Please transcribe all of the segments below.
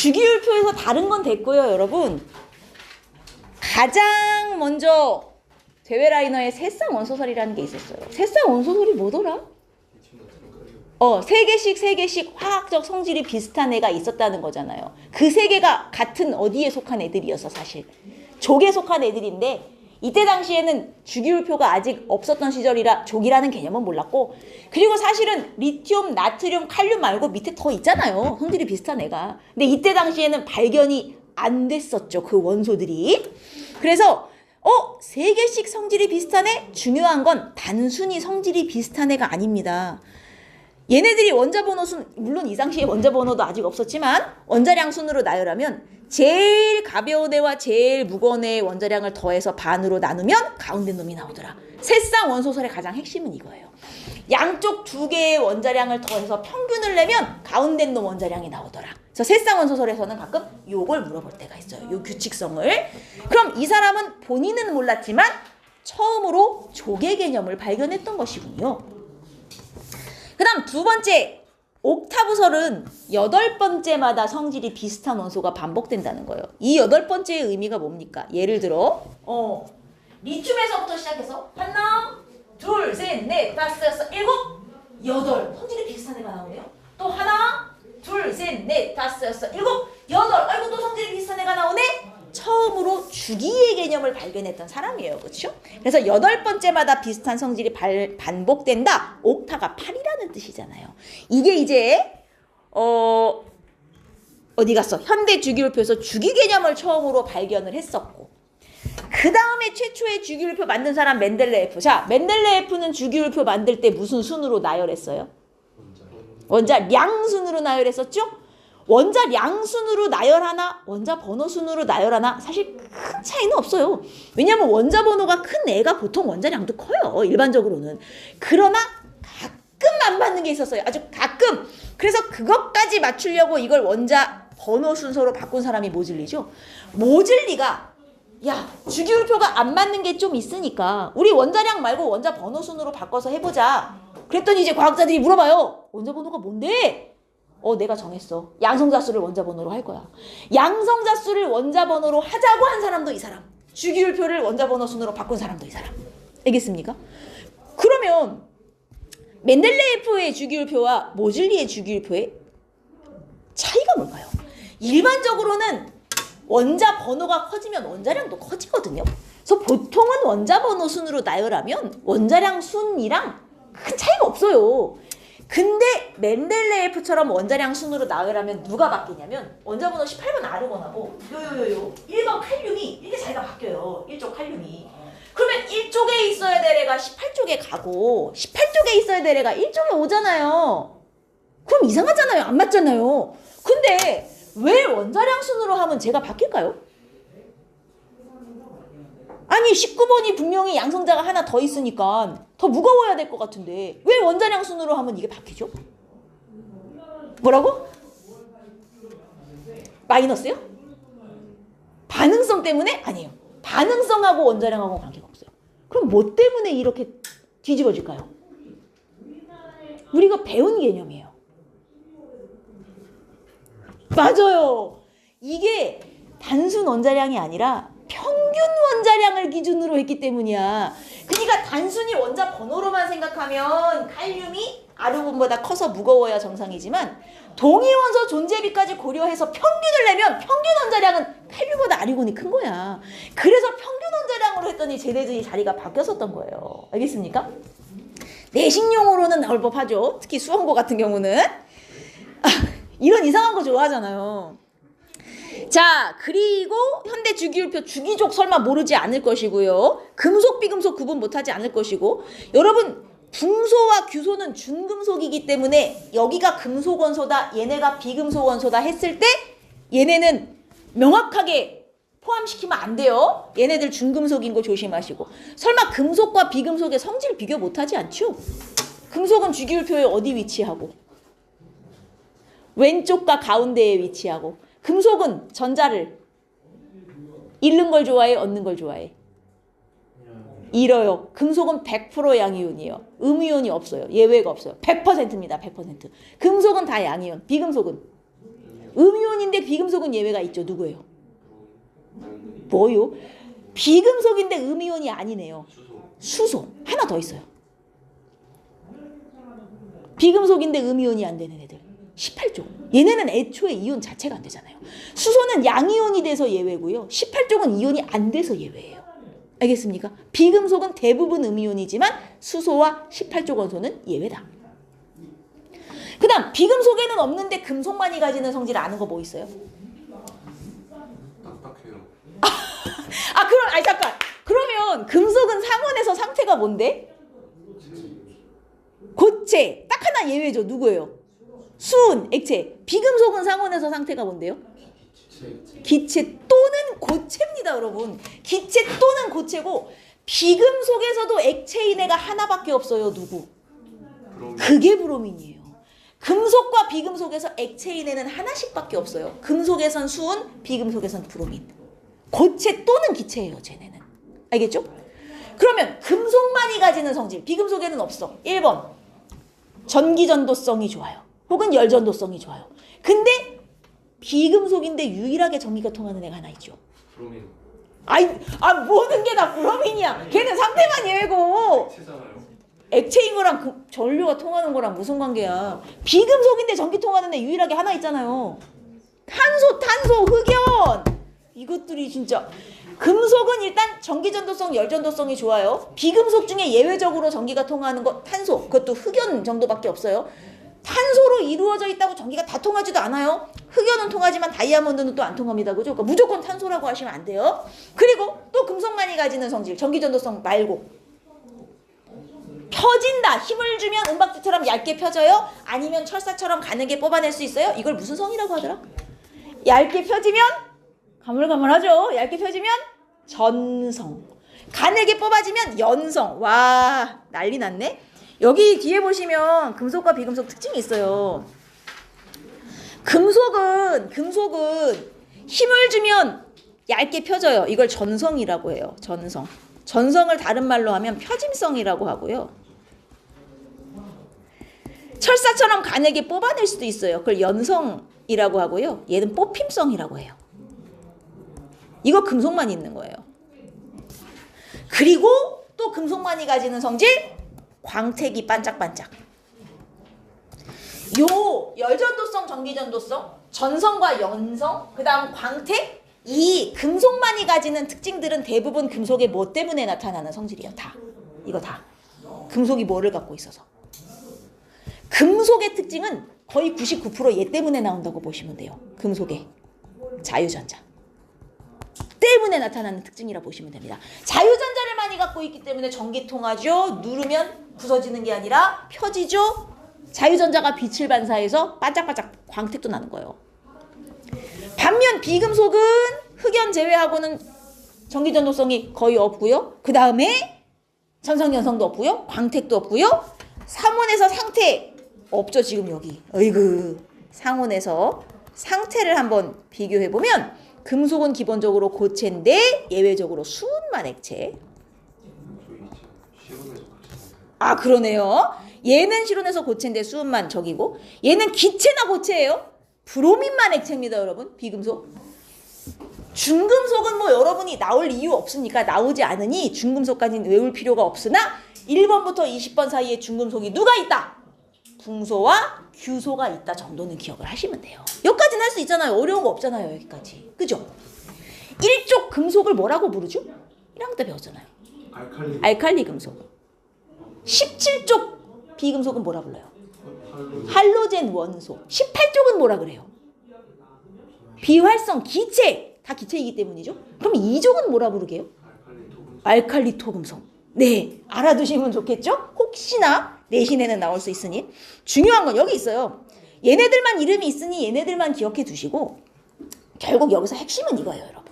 주기율표에서 다른 건 됐고요, 여러분. 가장 먼저 데웨라이너의 새쌍 원소설이라는 게 있었어요. 새쌍 원소설이 뭐더라? 세 개씩 화학적 성질이 비슷한 애가 있었다는 거잖아요. 그 세 개가 같은 어디에 속한 애들이었어, 사실. 족에 속한 애들인데 이때 당시에는 주기율표가 아직 없었던 시절이라 족이라는 개념은 몰랐고, 그리고 사실은 리튬, 나트륨, 칼륨 말고 밑에 더 있잖아요. 성질이 비슷한 애가. 근데 이때 당시에는 발견이 안 됐었죠, 그 원소들이. 그래서 세 개씩 성질이 비슷한 애? 중요한 건 단순히 성질이 비슷한 애가 아닙니다. 얘네들이 원자번호 순, 물론 이 당시에 원자번호도 아직 없었지만 원자량 순으로 나열하면 제일 가벼운 애와 제일 무거운 애의 원자량을 더해서 반으로 나누면 가운데 놈이 나오더라. 새쌍 원소설의 가장 핵심은 이거예요. 양쪽 두 개의 원자량을 더해서 평균을 내면 가운데 놈 원자량이 나오더라. 그래서 새쌍 원소설에서는 가끔 요걸 물어볼 때가 있어요. 요 규칙성을. 그럼 이 사람은 본인은 몰랐지만 처음으로 족의 개념을 발견했던 것이군요. 그 다음 두 번째, 옥타브설은 8번째마다 성질이 비슷한 원소가 반복된다는 거예요. 이 8번째의 의미가 뭡니까? 예를 들어 리튬에서부터 시작해서 하나, 둘, 셋, 넷, 다섯, 여섯, 일곱, 여덟. 성질이 비슷한 애가 나오네요. 또 하나, 둘, 셋, 넷, 다섯, 여섯, 일곱, 여덟. 아이고, 또 성질이 비슷한 애가 나오네. 처음으로 주기의 개념을 발견했던 사람이에요. 그렇죠? 그래서 8번째마다 비슷한 성질이 반복된다. 옥타가 8이라는 뜻이잖아요. 이게 이제 어디 갔어? 현대 주기율표에서 주기 개념을 처음으로 발견을 했었고, 그 다음에 최초의 주기율표 만든 사람 멘델레예프. 자, 멘델레예프는 주기율표 만들 때 무슨 순으로 나열했어요? 원자량 순으로 나열했었죠? 원자량 순으로 나열하나 원자 번호 순으로 나열하나 사실 큰 차이는 없어요. 왜냐하면 원자 번호가 큰 애가 보통 원자량도 커요, 일반적으로는. 그러나 가끔 안 맞는 게 있었어요. 아주 가끔. 그래서 그것까지 맞추려고 이걸 원자 번호 순서로 바꾼 사람이 모즐리죠. 모즐리가 야, 주기율표가 안 맞는 게 좀 있으니까 우리 원자량 말고 원자 번호 순으로 바꿔서 해보자. 그랬더니 이제 과학자들이 물어봐요. 원자 번호가 뭔데? 내가 정했어. 양성자수를 원자번호로 할 거야. 양성자수를 원자번호로 하자고 한 사람도 이 사람. 주기율표를 원자번호 순으로 바꾼 사람도 이 사람. 알겠습니까? 그러면 멘델레예프의 주기율표와 모즐리의 주기율표의 차이가 뭘까요? 일반적으로는 원자 번호가 커지면 원자량도 커지거든요. 그래서 보통은 원자 번호 순으로 나열하면 원자량 순이랑 큰 차이가 없어요. 근데 멘델레예프처럼 원자량 순으로 나열하면 누가 바뀌냐면 원자 번호 18번 아르곤하고 1번 칼륨이 이렇게 자기가 바뀌어요. 1쪽 칼륨이. 그러면 1쪽에 있어야 될 애가 18쪽에 가고 18쪽에 있어야 될 애가 1쪽에 오잖아요. 그럼 이상하잖아요. 안 맞잖아요. 근데 왜 원자량 순으로 하면 제가 바뀔까요? 아니 19번이 분명히 양성자가 하나 더 있으니까 더 무거워야 될 것 같은데 왜 원자량 순으로 하면 이게 바뀌죠? 뭐라고? 마이너스요? 반응성 때문에? 아니에요. 반응성하고 원자량하고 관계가 없어요. 그럼 뭐 때문에 이렇게 뒤집어질까요? 우리가 배운 개념이에요. 맞아요. 이게 단순 원자량이 아니라 평균 원자량을 기준으로 했기 때문이야. 그러니까 단순히 원자 번호로만 생각하면 칼륨이 아르곤보다 커서 무거워야 정상이지만 동위 원소 존재비까지 고려해서 평균을 내면 평균 원자량은 칼륨보다 아르곤이 큰 거야. 그래서 평균 원자량으로 했더니 쟤네들이 자리가 바뀌었었던 거예요. 알겠습니까? 내식용으로는 나올 법하죠. 특히 수험고 같은 경우는. 이런 이상한 거 좋아하잖아요. 자, 그리고 현대 주기율표 주기족 설마 모르지 않을 것이고요. 금속, 비금속 구분 못하지 않을 것이고, 여러분 붕소와 규소는 준금속이기 때문에 여기가 금속 원소다, 얘네가 비금속 원소다 했을 때 얘네는 명확하게 포함시키면 안 돼요. 얘네들 준금속인 거 조심하시고. 설마 금속과 비금속의 성질 비교 못하지 않죠? 금속은 주기율표에 어디 위치하고 왼쪽과 가운데에 위치하고, 금속은 전자를 잃는 걸 좋아해, 얻는 걸 좋아해? 잃어요. 금속은 100% 양이온이에요. 음이온이 없어요. 예외가 없어요. 100%입니다. 100%. 금속은 다 양이온. 비금속은 음이온인데 비금속인데 비금속은 예외가 있죠. 누구예요? 뭐요? 비금속인데 음이온이 아니네요. 수소. 하나 더 있어요. 비금속인데 음이온이 안 되는 애들. 18쪽. 얘네는 애초에 이온 자체가 안 되잖아요. 수소는 양이온이 돼서 예외고요. 18쪽은 이온이 안 돼서 예외예요. 알겠습니까? 비금속은 대부분 음이온이지만 수소와 18쪽 원소는 예외다. 그 다음 비금속에는 없는데 금속만이 가지는 성질 아는 거 뭐 있어요? 딱딱해요. 그럼 잠깐. 그러면 금속은 상온에서 상태가 뭔데? 고체. 딱 하나 예외죠. 누구예요? 수은, 액체. 비금속은 상온에서 상태가 뭔데요? 기체 또는 고체입니다, 여러분. 기체 또는 고체고 비금속에서도 액체인 애가 하나밖에 없어요. 누구? 그게 브로민이에요. 금속과 비금속에서 액체인 애는 하나씩밖에 없어요. 금속에선 수은, 비금속에선 브로민. 고체 또는 기체예요, 쟤네는. 알겠죠? 그러면 금속만이 가지는 성질, 비금속에는 없어. 1번. 전기전도성이 좋아요. 혹은 열전도성이 좋아요. 근데 비금속인데 유일하게 전기가 통하는 애가 하나 있죠. 브로민. 모든 게 다 브로민이야. 걔는 상태만 예외고. 액체잖아요. 액체인 거랑 전류가 통하는 거랑 무슨 관계야. 비금속인데 전기 통하는 애 유일하게 하나 있잖아요. 탄소, 흑연. 이것들이 진짜. 금속은 일단 전기전도성, 열전도성이 좋아요. 비금속 중에 예외적으로 전기가 통하는 거 탄소. 그것도 흑연 정도밖에 없어요. 탄소로 이루어져 있다고 전기가 다 통하지도 않아요. 흑연은 통하지만 다이아몬드는 또 안 통합니다. 그죠? 그러니까 무조건 탄소라고 하시면 안 돼요. 그리고 또 금속만이 가지는 성질, 전기전도성 말고 펴진다. 힘을 주면 은박지처럼 얇게 펴져요? 아니면 철사처럼 가늘게 뽑아낼 수 있어요? 이걸 무슨 성이라고 하더라? 얇게 펴지면 가물가물하죠. 얇게 펴지면 전성. 가늘게 뽑아지면 연성. 와, 난리 났네. 여기 뒤에 보시면 금속과 비금속 특징이 있어요. 금속은 힘을 주면 얇게 펴져요. 이걸 전성이라고 해요. 전성. 전성을 다른 말로 하면 펴짐성이라고 하고요. 철사처럼 가늘게 뽑아낼 수도 있어요. 그걸 연성이라고 하고요. 얘는 뽑힘성이라고 해요. 이거 금속만 있는 거예요. 그리고 또 금속만이 가지는 성질, 광택이 반짝반짝. 요 열전도성, 전기전도성, 전성과 연성, 그 다음 광택, 이 금속만이 가지는 특징들은 대부분 금속의 뭐 때문에 나타나는 성질이에요. 다. 이거 다. 금속이 뭐를 갖고 있어서. 금속의 특징은 거의 99%얘 때문에 나온다고 보시면 돼요. 금속의 자유전자. 때문에 나타나는 특징이라 보시면 됩니다. 자유전자를 많이 갖고 있기 때문에 전기 통하죠. 누르면 부서지는 게 아니라 펴지죠. 자유전자가 빛을 반사해서 반짝반짝 광택도 나는 거예요. 반면 비금속은 흑연 제외하고는 전기전도성이 거의 없고요. 그 다음에 전성연성도 없고요. 광택도 없고요. 상온에서 상태 없죠. 지금 여기. 어이구. 상온에서 상태를 한번 비교해보면 금속은 기본적으로 고체인데 예외적으로 수은만 액체. 그러네요. 얘는 실온에서 고체인데 수은만 적이고 얘는 기체나 고체예요. 브로민만 액체입니다, 여러분. 비금속. 중금속은 뭐 여러분이 나올 이유 없으니까 나오지 않으니 중금속까지는 외울 필요가 없으나 1번부터 20번 사이에 중금속이 누가 있다? 붕소와 규소가 있다 정도는 기억을 하시면 돼요. 여기까지는 할 수 있잖아요. 어려운 거 없잖아요. 여기까지. 그죠? 1쪽 금속을 뭐라고 부르죠? 1학년 때 배웠잖아요. 알칼리 금속. 17쪽 비금속은 뭐라 불러요? 할로젠 원소. 18쪽은 뭐라 그래요? 비활성 기체. 다 기체이기 때문이죠. 그럼 2쪽은 뭐라 부르게요? 알칼리 토금속. 네, 알아두시면 좋겠죠? 혹시나 내신에는 나올 수 있으니. 중요한 건 여기 있어요. 얘네들만 이름이 있으니 얘네들만 기억해 두시고 결국 여기서 핵심은 이거예요, 여러분.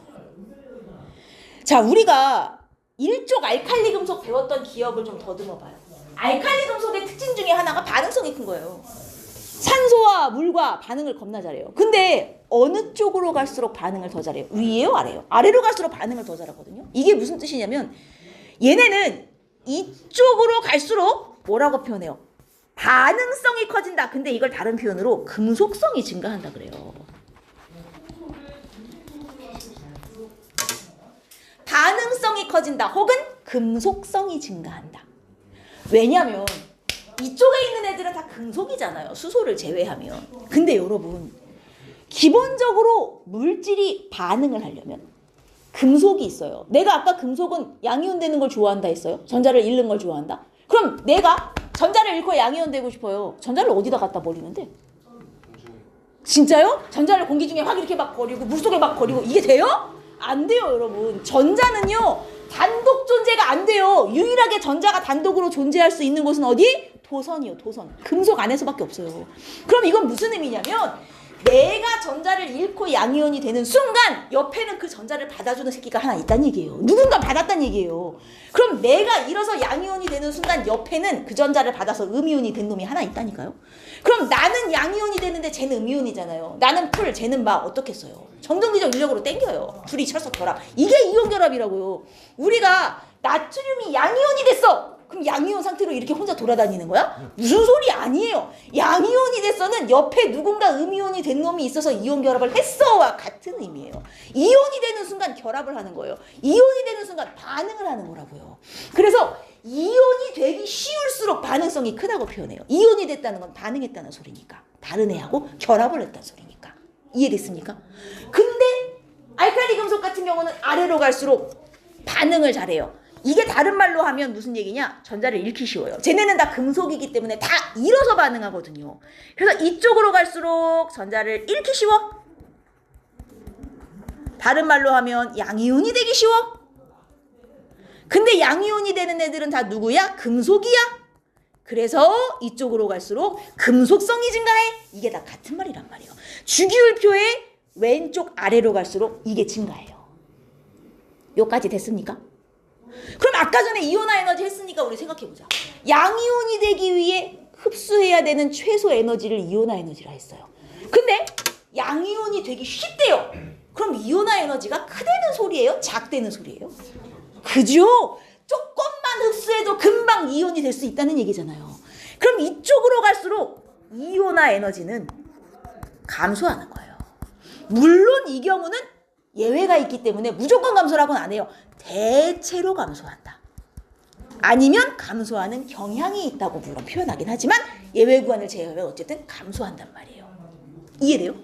자, 우리가 1쪽 알칼리 금속 배웠던 기억을 좀 더듬어 봐요. 알칼리 금속의 특징 중에 하나가 반응성이 큰 거예요. 산소와 물과 반응을 겁나 잘해요. 근데 어느 쪽으로 갈수록 반응을 더 잘해요? 위에요, 아래요? 아래로 갈수록 반응을 더 잘하거든요. 이게 무슨 뜻이냐면 얘네는 이쪽으로 갈수록 뭐라고 표현해요? 반응성이 커진다. 근데 이걸 다른 표현으로 금속성이 증가한다 그래요. 깊어진다 혹은 금속성이 증가한다. 왜냐면 이쪽에 있는 애들은 다 금속이잖아요. 수소를 제외하면. 근데 여러분 기본적으로 물질이 반응을 하려면 금속이 있어요. 내가 아까 금속은 양이온 되는 걸 좋아한다 했어요. 전자를 잃는 걸 좋아한다. 그럼 내가 전자를 잃고 양이온 되고 싶어요. 전자를 어디다 갖다 버리는데? 진짜요? 전자를 공기 중에 확 이렇게 막 버리고 물속에 막 버리고 이게 돼요? 안 돼요, 여러분. 전자는요 단독 존재가 안 돼요. 유일하게 전자가 단독으로 존재할 수 있는 곳은 어디? 도선이요, 도선. 금속 안에서밖에 없어요. 그럼 이건 무슨 의미냐면 내가 전자를 잃고 양이온이 되는 순간 옆에는 그 전자를 받아주는 새끼가 하나 있다는 얘기예요. 누군가 받았다는 얘기예요. 그럼 내가 잃어서 양이온이 되는 순간 옆에는 그 전자를 받아서 음이온이 된 놈이 하나 있다니까요. 그럼 나는 양이온이 되는데 쟤는 음이온이잖아요. 나는 풀, 쟤는 막 어떻겠어요. 점정기적 인력으로 땡겨요. 둘이 철석 결합. 이게 이온 결합이라고요. 우리가 나트륨이 양이온이 됐어. 그럼 양이온 상태로 이렇게 혼자 돌아다니는 거야? 무슨 소리 아니에요. 양이온이 됐어는 옆에 누군가 음이온이 된 놈이 있어서 이온 결합을 했어와 같은 의미예요. 이온이 되는 순간 결합을 하는 거예요. 이온이 되는 순간 반응을 하는 거라고요. 그래서 이온이 되기 쉬울수록 반응성이 크다고 표현해요. 이온이 됐다는 건 반응했다는 소리니까. 다른 애하고 결합을 했다는 소리니까. 이해됐습니까? 근데 알칼리 금속 같은 경우는 아래로 갈수록 반응을 잘해요. 이게 다른 말로 하면 무슨 얘기냐? 전자를 잃기 쉬워요. 쟤네는 다 금속이기 때문에 다 잃어서 반응하거든요. 그래서 이쪽으로 갈수록 전자를 잃기 쉬워. 다른 말로 하면 양이온이 되기 쉬워. 근데 양이온이 되는 애들은 다 누구야? 금속이야. 그래서 이쪽으로 갈수록 금속성이 증가해. 이게 다 같은 말이란 말이에요. 주기율표의 왼쪽 아래로 갈수록 이게 증가해요. 요까지 됐습니까? 그럼 아까 전에 이온화 에너지 했으니까 우리 생각해보자. 양이온이 되기 위해 흡수해야 되는 최소 에너지를 이온화 에너지라 했어요. 근데 양이온이 되기 쉽대요. 그럼 이온화 에너지가 크다는 소리예요? 작다는 소리예요? 그죠? 조금만 흡수해도 금방 이온이 될 수 있다는 얘기잖아요. 그럼 이쪽으로 갈수록 이온화 에너지는 감소하는 거예요. 물론 이 경우는 예외가 있기 때문에 무조건 감소라고는 안 해요. 대체로 감소한다. 아니면 감소하는 경향이 있다고 물론 표현하긴 하지만 예외 구간을 제외하면 어쨌든 감소한단 말이에요. 이해돼요?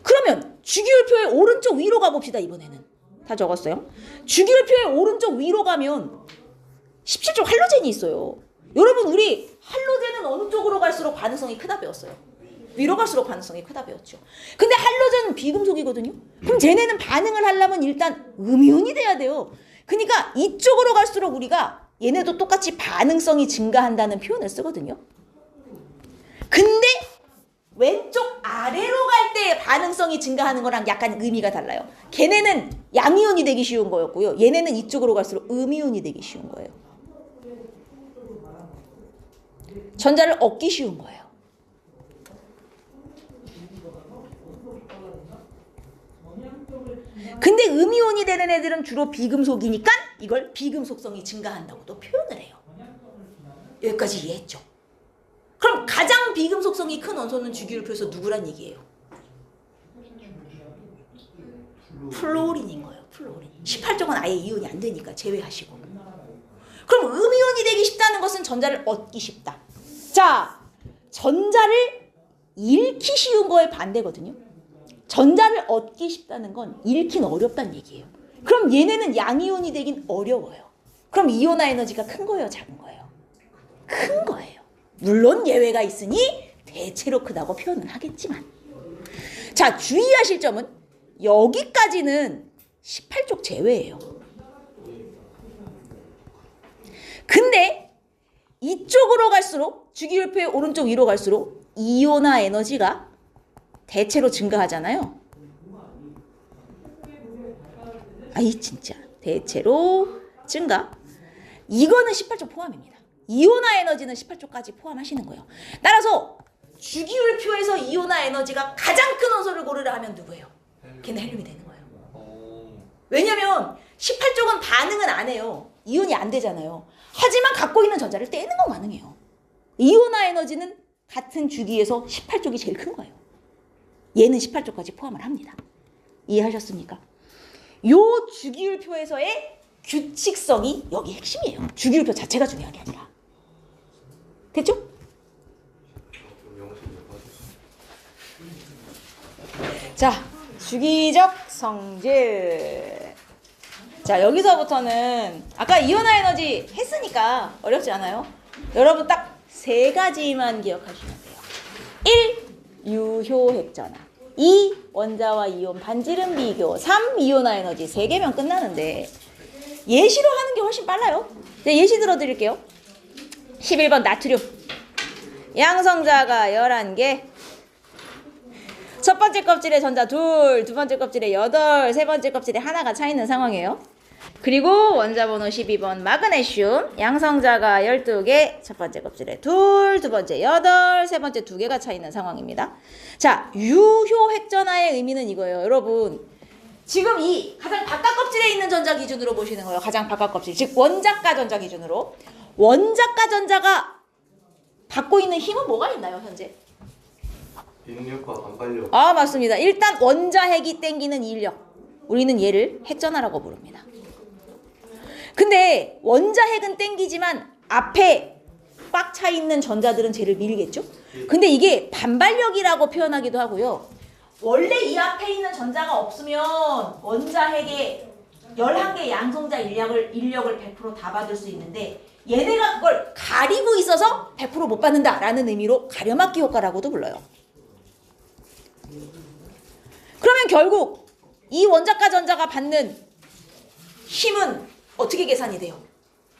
그러면 주기율표의 오른쪽 위로 가봅시다. 이번에는 다 적었어요. 주기율표의 오른쪽 위로 가면 17쪽 할로젠이 있어요. 여러분 우리 할로젠은 어느 쪽으로 갈수록 반응성이 크다 배웠어요. 위로 갈수록 반응성이 크다 배웠죠. 근데 할로젠은 비금속이거든요. 그럼 쟤네는 반응을 하려면 일단 음이온이 돼야 돼요. 그러니까 이쪽으로 갈수록 우리가 얘네도 똑같이 반응성이 증가한다는 표현을 쓰거든요. 근데 왼쪽 아래로 갈 때 반응성이 증가하는 거랑 약간 의미가 달라요. 걔네는 양이온이 되기 쉬운 거였고요. 얘네는 이쪽으로 갈수록 음이온이 되기 쉬운 거예요. 전자를 얻기 쉬운 거예요. 근데 음이온이 되는 애들은 주로 비금속이니까 이걸 비금속성이 증가한다고도 표현을 해요. 여기까지 이해했죠? 그럼 가장 비금속성이 큰 원소는 주기율표에서 누구란 얘기예요? 플로린인 거예요. 플로린. 18쪽은 아예 이온이 안 되니까 제외하시고. 그럼 음이온이 되기 쉽다는 것은 전자를 얻기 쉽다. 자, 전자를 잃기 쉬운 거에 반대거든요. 전자를 얻기 쉽다는 건 잃긴 어렵다는 얘기예요. 그럼 얘네는 양이온이 되긴 어려워요. 그럼 이온화 에너지가 큰 거예요? 작은 거예요? 큰 거예요. 물론 예외가 있으니 대체로 크다고 표현은 하겠지만. 자, 주의하실 점은 여기까지는 18쪽 제외예요. 근데 이쪽으로 갈수록 주기율표의 오른쪽 위로 갈수록 이온화 에너지가 대체로 증가하잖아요. 아이 진짜 대체로 증가. 이거는 18쪽 포함입니다. 이온화 에너지는 18쪽까지 포함하시는 거예요. 따라서 주기율표에서 이온화 에너지가 가장 큰 원소를 고르라 하면 누구예요? 걔는 헬륨이 되는 거예요. 왜냐면 18쪽은 반응은 안 해요. 이온이 안 되잖아요. 하지만 갖고 있는 전자를 떼는 건 가능해요. 이온화 에너지는 같은 주기에서 18쪽이 제일 큰 거예요. 얘는 18조까지 포함을 합니다. 이해하셨습니까? 요 주기율표에서의 규칙성이 여기 핵심이에요. 주기율표 자체가 중요한 게 아니라. 됐죠? 자, 주기적 성질. 자, 여기서부터는 아까 이온화 에너지 했으니까 어렵지 않아요. 여러분 딱 세 가지만 기억하시면 돼요. 1. 유효 핵전화. 2. 원자와 이온 반지름 비교. 3. 이온화 에너지. 3개면 끝나는데 예시로 하는 게 훨씬 빨라요. 예시 들어드릴게요. 11번 나트륨. 양성자가 11개. 첫 번째 껍질에 전자 2, 두 번째 껍질에 8, 세 번째 껍질에 하나가 차 있는 상황이에요. 그리고 원자 번호 12번 마그네슘. 양성자가 12개, 첫 번째 껍질에 2, 두 번째 8, 세 번째 2개가 차 있는 상황입니다. 자, 유효 핵전화의 의미는 이거예요. 여러분, 지금 이 가장 바깥 껍질에 있는 전자 기준으로 보시는 거예요. 가장 바깥 껍질, 즉 원자가 전자 기준으로. 원자가 전자가 받고 있는 힘은 뭐가 있나요, 현재? 인력과 반발력. 아, 맞습니다. 일단 원자핵이 땡기는 인력, 우리는 얘를 핵전화라고 부릅니다. 근데 원자핵은 땡기지만 앞에 꽉 차 있는 전자들은 쟤를 밀겠죠? 근데 이게 반발력이라고 표현하기도 하고요. 원래 이 앞에 있는 전자가 없으면 원자핵의 11개 양성자 인력을 100% 다 받을 수 있는데 얘네가 그걸 가리고 있어서 100% 못 받는다라는 의미로 가려막기 효과라고도 불러요. 그러면 결국 이 원자가 전자가 받는 힘은 어떻게 계산이 돼요?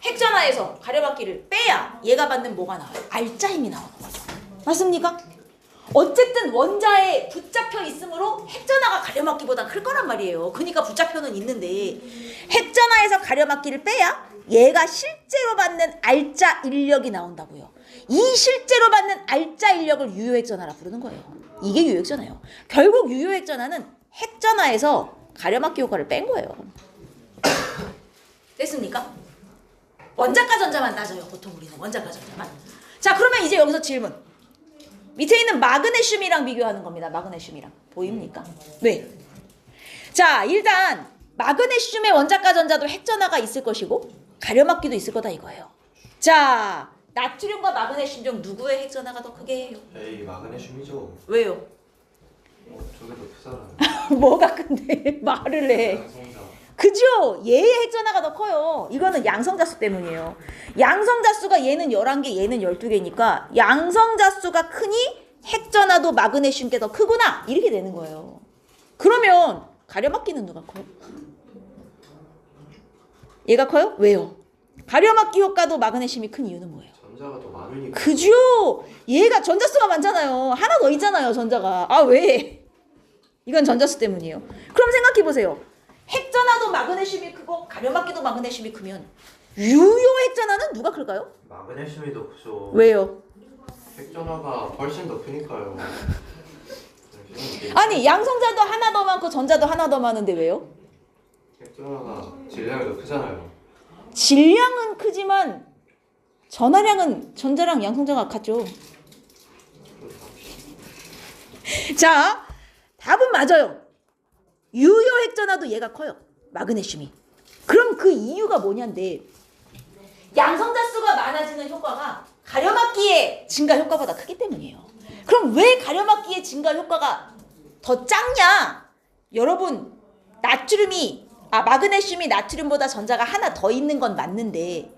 핵전화에서 가려막기를 빼야 얘가 받는 뭐가 나와요? 알짜 힘이 나오는 거죠. 맞습니까? 어쨌든 원자에 붙잡혀 있으므로 핵전화가 가려막기보다 클 거란 말이에요. 그러니까 붙잡혀는 있는데 핵전화에서 가려막기를 빼야 얘가 실제로 받는 알짜 인력이 나온다고요. 이 실제로 받는 알짜 인력을 유효핵전화라 부르는 거예요. 이게 유효핵전화예요. 결국 유효핵전화는 핵전화에서 가려막기 효과를 뺀 거예요. 됐습니까? 원자가 전자만 따져요. 보통 우리는 원자가 전자만. 자, 그러면 이제 여기서 질문. 밑에 있는 마그네슘이랑 비교하는 겁니다. 마그네슘이랑. 보입니까? 네. 자, 일단 마그네슘의 원자가 전자도 핵전화가 있을 것이고 가려막기도 있을 거다 이거예요. 자, 나트륨과 마그네슘 중 누구의 핵전화가 더 크게 해요? 에이, 마그네슘이죠. 왜요? 저게 더 크잖아요. 뭐가 큰데 말을 해. 양성자. 그죠? 얘의 핵전화가 더 커요. 이거는 양성자수 때문이에요. 양성자수가 얘는 11개, 얘는 12개니까 양성자수가 크니 핵전화도 마그네슘께 더 크구나. 이렇게 되는 거예요. 그러면 가려막기는 누가 커요? 얘가 커요? 왜요? 가려막기 효과도 마그네슘이 큰 이유는 뭐예요? 전자가 더 많으니까. 그죠? 얘가 전자수가 많잖아요. 하나 더 있잖아요, 전자가. 아, 왜? 이건 전자수 때문이에요. 그럼 생각해보세요. 핵전화도 마그네슘이 크고 가려막기도 마그네슘이 크면 유효 핵전화는 누가 클까요? 마그네슘이 더 크죠. 왜요? 핵전화가 훨씬 더 크니까요. 아니, 양성자도 하나 더 많고 전자도 하나 더 많은데 왜요? 핵전화가 질량이 더 크잖아요. 질량은 크지만 전하량은 전자랑 양성자가 같죠. 자, 답은 맞아요. 유효 핵전화도 얘가 커요. 마그네슘이. 그럼 그 이유가 뭐냐인데 양성자 수가 많아지는 효과가 가려막기의 증가 효과보다 크기 때문이에요. 그럼 왜 가려막기의 증가 효과가 더 작냐? 여러분, 마그네슘이 나트륨보다 전자가 하나 더 있는 건 맞는데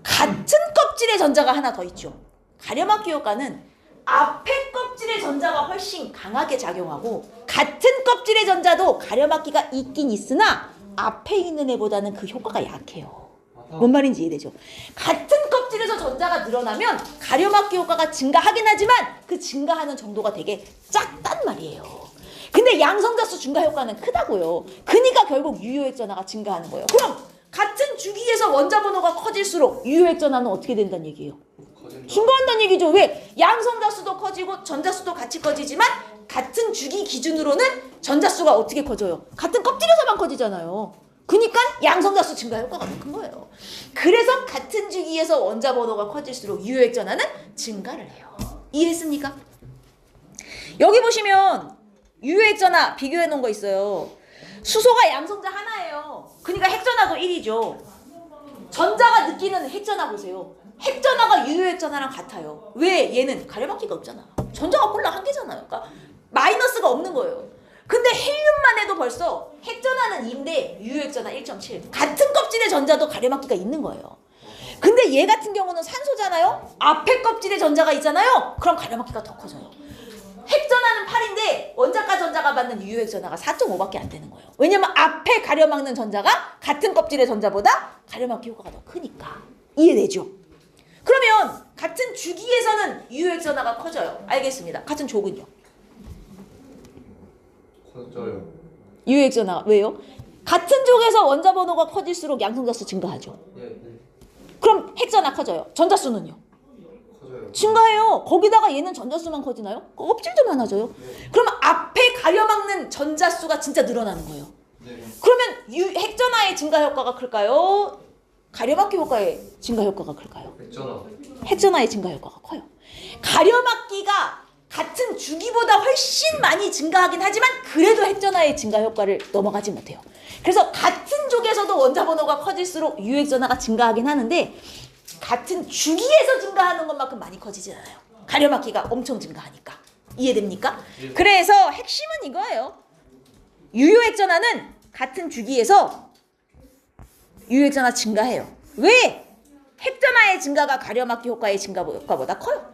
같은 껍질의 전자가 하나 더 있죠. 가려막기 효과는 앞에 껍질의 전자가 훨씬 강하게 작용하고 같은 껍질의 전자도 가려막기가 있긴 있으나 앞에 있는 애보다는 그 효과가 약해요. 뭔 말인지 이해되죠? 같은 껍질에서 전자가 늘어나면 가려막기 효과가 증가하긴 하지만 그 증가하는 정도가 되게 작단 말이에요. 근데 양성자수 증가 효과는 크다고요. 그러니까 결국 유효핵전화가 증가하는 거예요. 그럼 같은 주기에서 원자 번호가 커질수록 유효핵전화는 어떻게 된다는 얘기예요? 증가한다는 얘기죠. 왜? 양성자수도 커지고 전자수도 같이 커지지만 같은 주기 기준으로는 전자수가 어떻게 커져요? 같은 껍질에서만 커지잖아요. 그러니까 양성자수 증가 효과가 더 큰 거예요. 그래서 같은 주기에서 원자 번호가 커질수록 유효핵전화는 증가를 해요. 이해했습니까? 여기 보시면 유효액전화 비교해 놓은 거 있어요. 수소가 양성자 하나예요. 그러니까 핵전화도 1이죠. 전자가 느끼는 핵전화 보세요. 핵전화가 유효액전화랑 같아요. 왜? 얘는 가려막기가 없잖아. 전자가 꼴랑 한 개잖아요. 그러니까 마이너스가 없는 거예요. 근데 헬륨만 해도 벌써 핵전화는 2인데 유효액전화 1.7. 같은 껍질의 전자도 가려막기가 있는 거예요. 근데 얘 같은 경우는 산소잖아요. 앞에 껍질에 전자가 있잖아요. 그럼 가려막기가 더 커져요. 핵전화는 8인데 원자과 전자가 받는 유효액전화가 4.5밖에 안 되는 거예요. 왜냐면 앞에 가려막는 전자가 같은 껍질의 전자보다 가려막기 효과가 더 크니까. 이해되죠? 그러면 같은 주기에서는 유효액전화가 커져요. 알겠습니다. 같은 족은요? 커져요. 유효액전화 왜요? 같은 족에서 원자 번호가 커질수록 양성자수 증가하죠. 예, 그럼 핵전화 커져요. 전자수는요? 커져요. 증가해요. 거기다가 얘는 전자수만 커지나요? 껍질도 많아져요. 네. 그러면 앞에 가려막는 전자수가 진짜 늘어나는 거예요. 네. 그러면 핵전화의 증가 효과가 클까요? 가려막기 효과의 증가 효과가 클까요? 핵전화. 핵전화의 증가 효과가 커요. 가려막기가 같은 주기보다 훨씬 많이 증가하긴 하지만 그래도 핵전화의 증가 효과를 넘어가지 못해요. 그래서 같은 족에서도 원자 번호가 커질수록 유효액전화가 증가하긴 하는데 같은 주기에서 증가하는 것만큼 많이 커지진 않아요. 가려막기가 엄청 증가하니까. 이해됩니까? 그래서 핵심은 이거예요. 유효액전화는 같은 주기에서 유효액전화 증가해요. 왜? 핵전화의 증가가 가려막기 효과의 증가 효과보다 커요.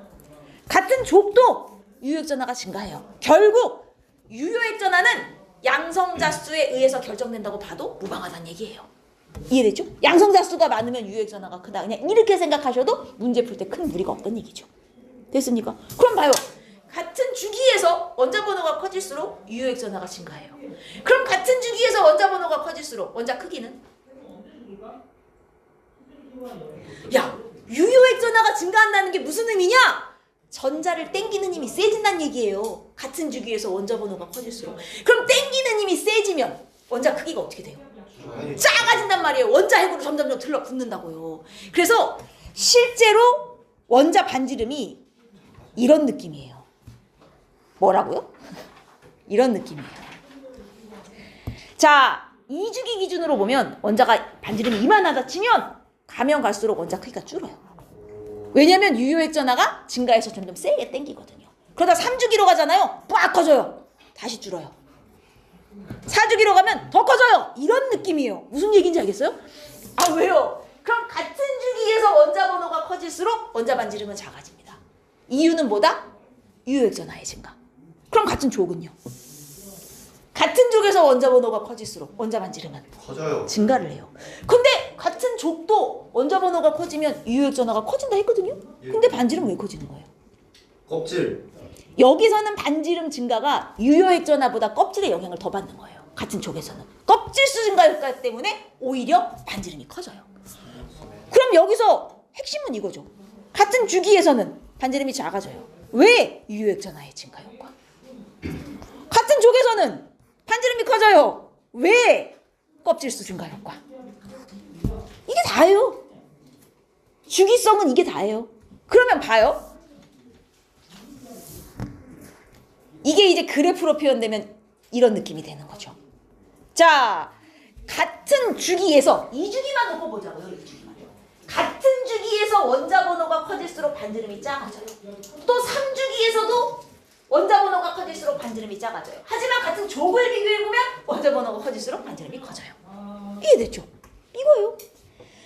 같은 족도 유효액전화가 증가해요. 결국 유효액전화는 양성자 수에 의해서 결정된다고 봐도 무방하다는 얘기예요. 이해되죠? 양성자 수가 많으면 유효액전화가 크다. 그냥 이렇게 생각하셔도 문제 풀 때 큰 무리가 없다는 얘기죠. 됐습니까? 그럼 봐요. 같은 주기에서 원자 번호가 커질수록 유효액전화가 증가해요. 그럼 같은 주기에서 원자 번호가 커질수록 원자 크기는? 야, 유효액전화가 증가한다는 게 무슨 의미냐? 전자를 땡기는 힘이 세진다는 얘기예요. 같은 주기에서 원자 번호가 커질수록. 그럼 땡기는 힘이 세지면 원자 크기가 어떻게 돼요? 작아진단 말이에요. 원자 핵으로 점점점 들러붙는다고요. 그래서 실제로 원자 반지름이 이런 느낌이에요. 뭐라고요? 이런 느낌이에요. 자, 2주기 기준으로 보면 원자가 반지름이 이만하다 치면 가면 갈수록 원자 크기가 줄어요. 왜냐면 유효액전화가 증가해서 점점 세게 땡기거든요. 그러다 3주기로 가잖아요. 빡 커져요. 다시 줄어요. 4주기로 가면 더 커져요. 이런 느낌이에요. 무슨 얘기인지 알겠어요? 아, 왜요? 그럼 같은 주기에서 원자 번호가 커질수록 원자 반지름은 작아집니다. 이유는 뭐다? 유효액전화의 증가. 그럼 같은 족은요? 같은 족에서 원자 번호가 커질수록 원자 반지름은 커져요. 증가를 해요. 근데 같은 족도 원자 번호가 커지면 유효액전화가 커진다 했거든요. 근데 반지름 왜 커지는 거예요? 껍질. 여기서는 반지름 증가가 유효액전화보다 껍질의 영향을 더 받는 거예요. 같은 족에서는. 껍질수 증가 효과 때문에 오히려 반지름이 커져요. 그럼 여기서 핵심은 이거죠. 같은 주기에서는 반지름이 작아져요. 왜? 유효액전화의 증가 효과. 같은 족에서는 반지름이 커져요. 왜? 껍질수 증가 효과. 이게 다예요. 주기성은 이게 다예요. 그러면 봐요. 이게 이제 그래프로 표현되면 이런 느낌이 되는 거죠. 자, 같은 주기에서 2주기만 놓고 보자고요. 2주기만. 같은 주기에서 원자 번호가 커질수록 반지름이 작아져요. 또 3주기에서도 원자 번호가 커질수록 반지름이 작아져요. 하지만 같은 족을 비교해보면 원자 번호가 커질수록 반지름이 커져요. 이해됐죠? 이거예요.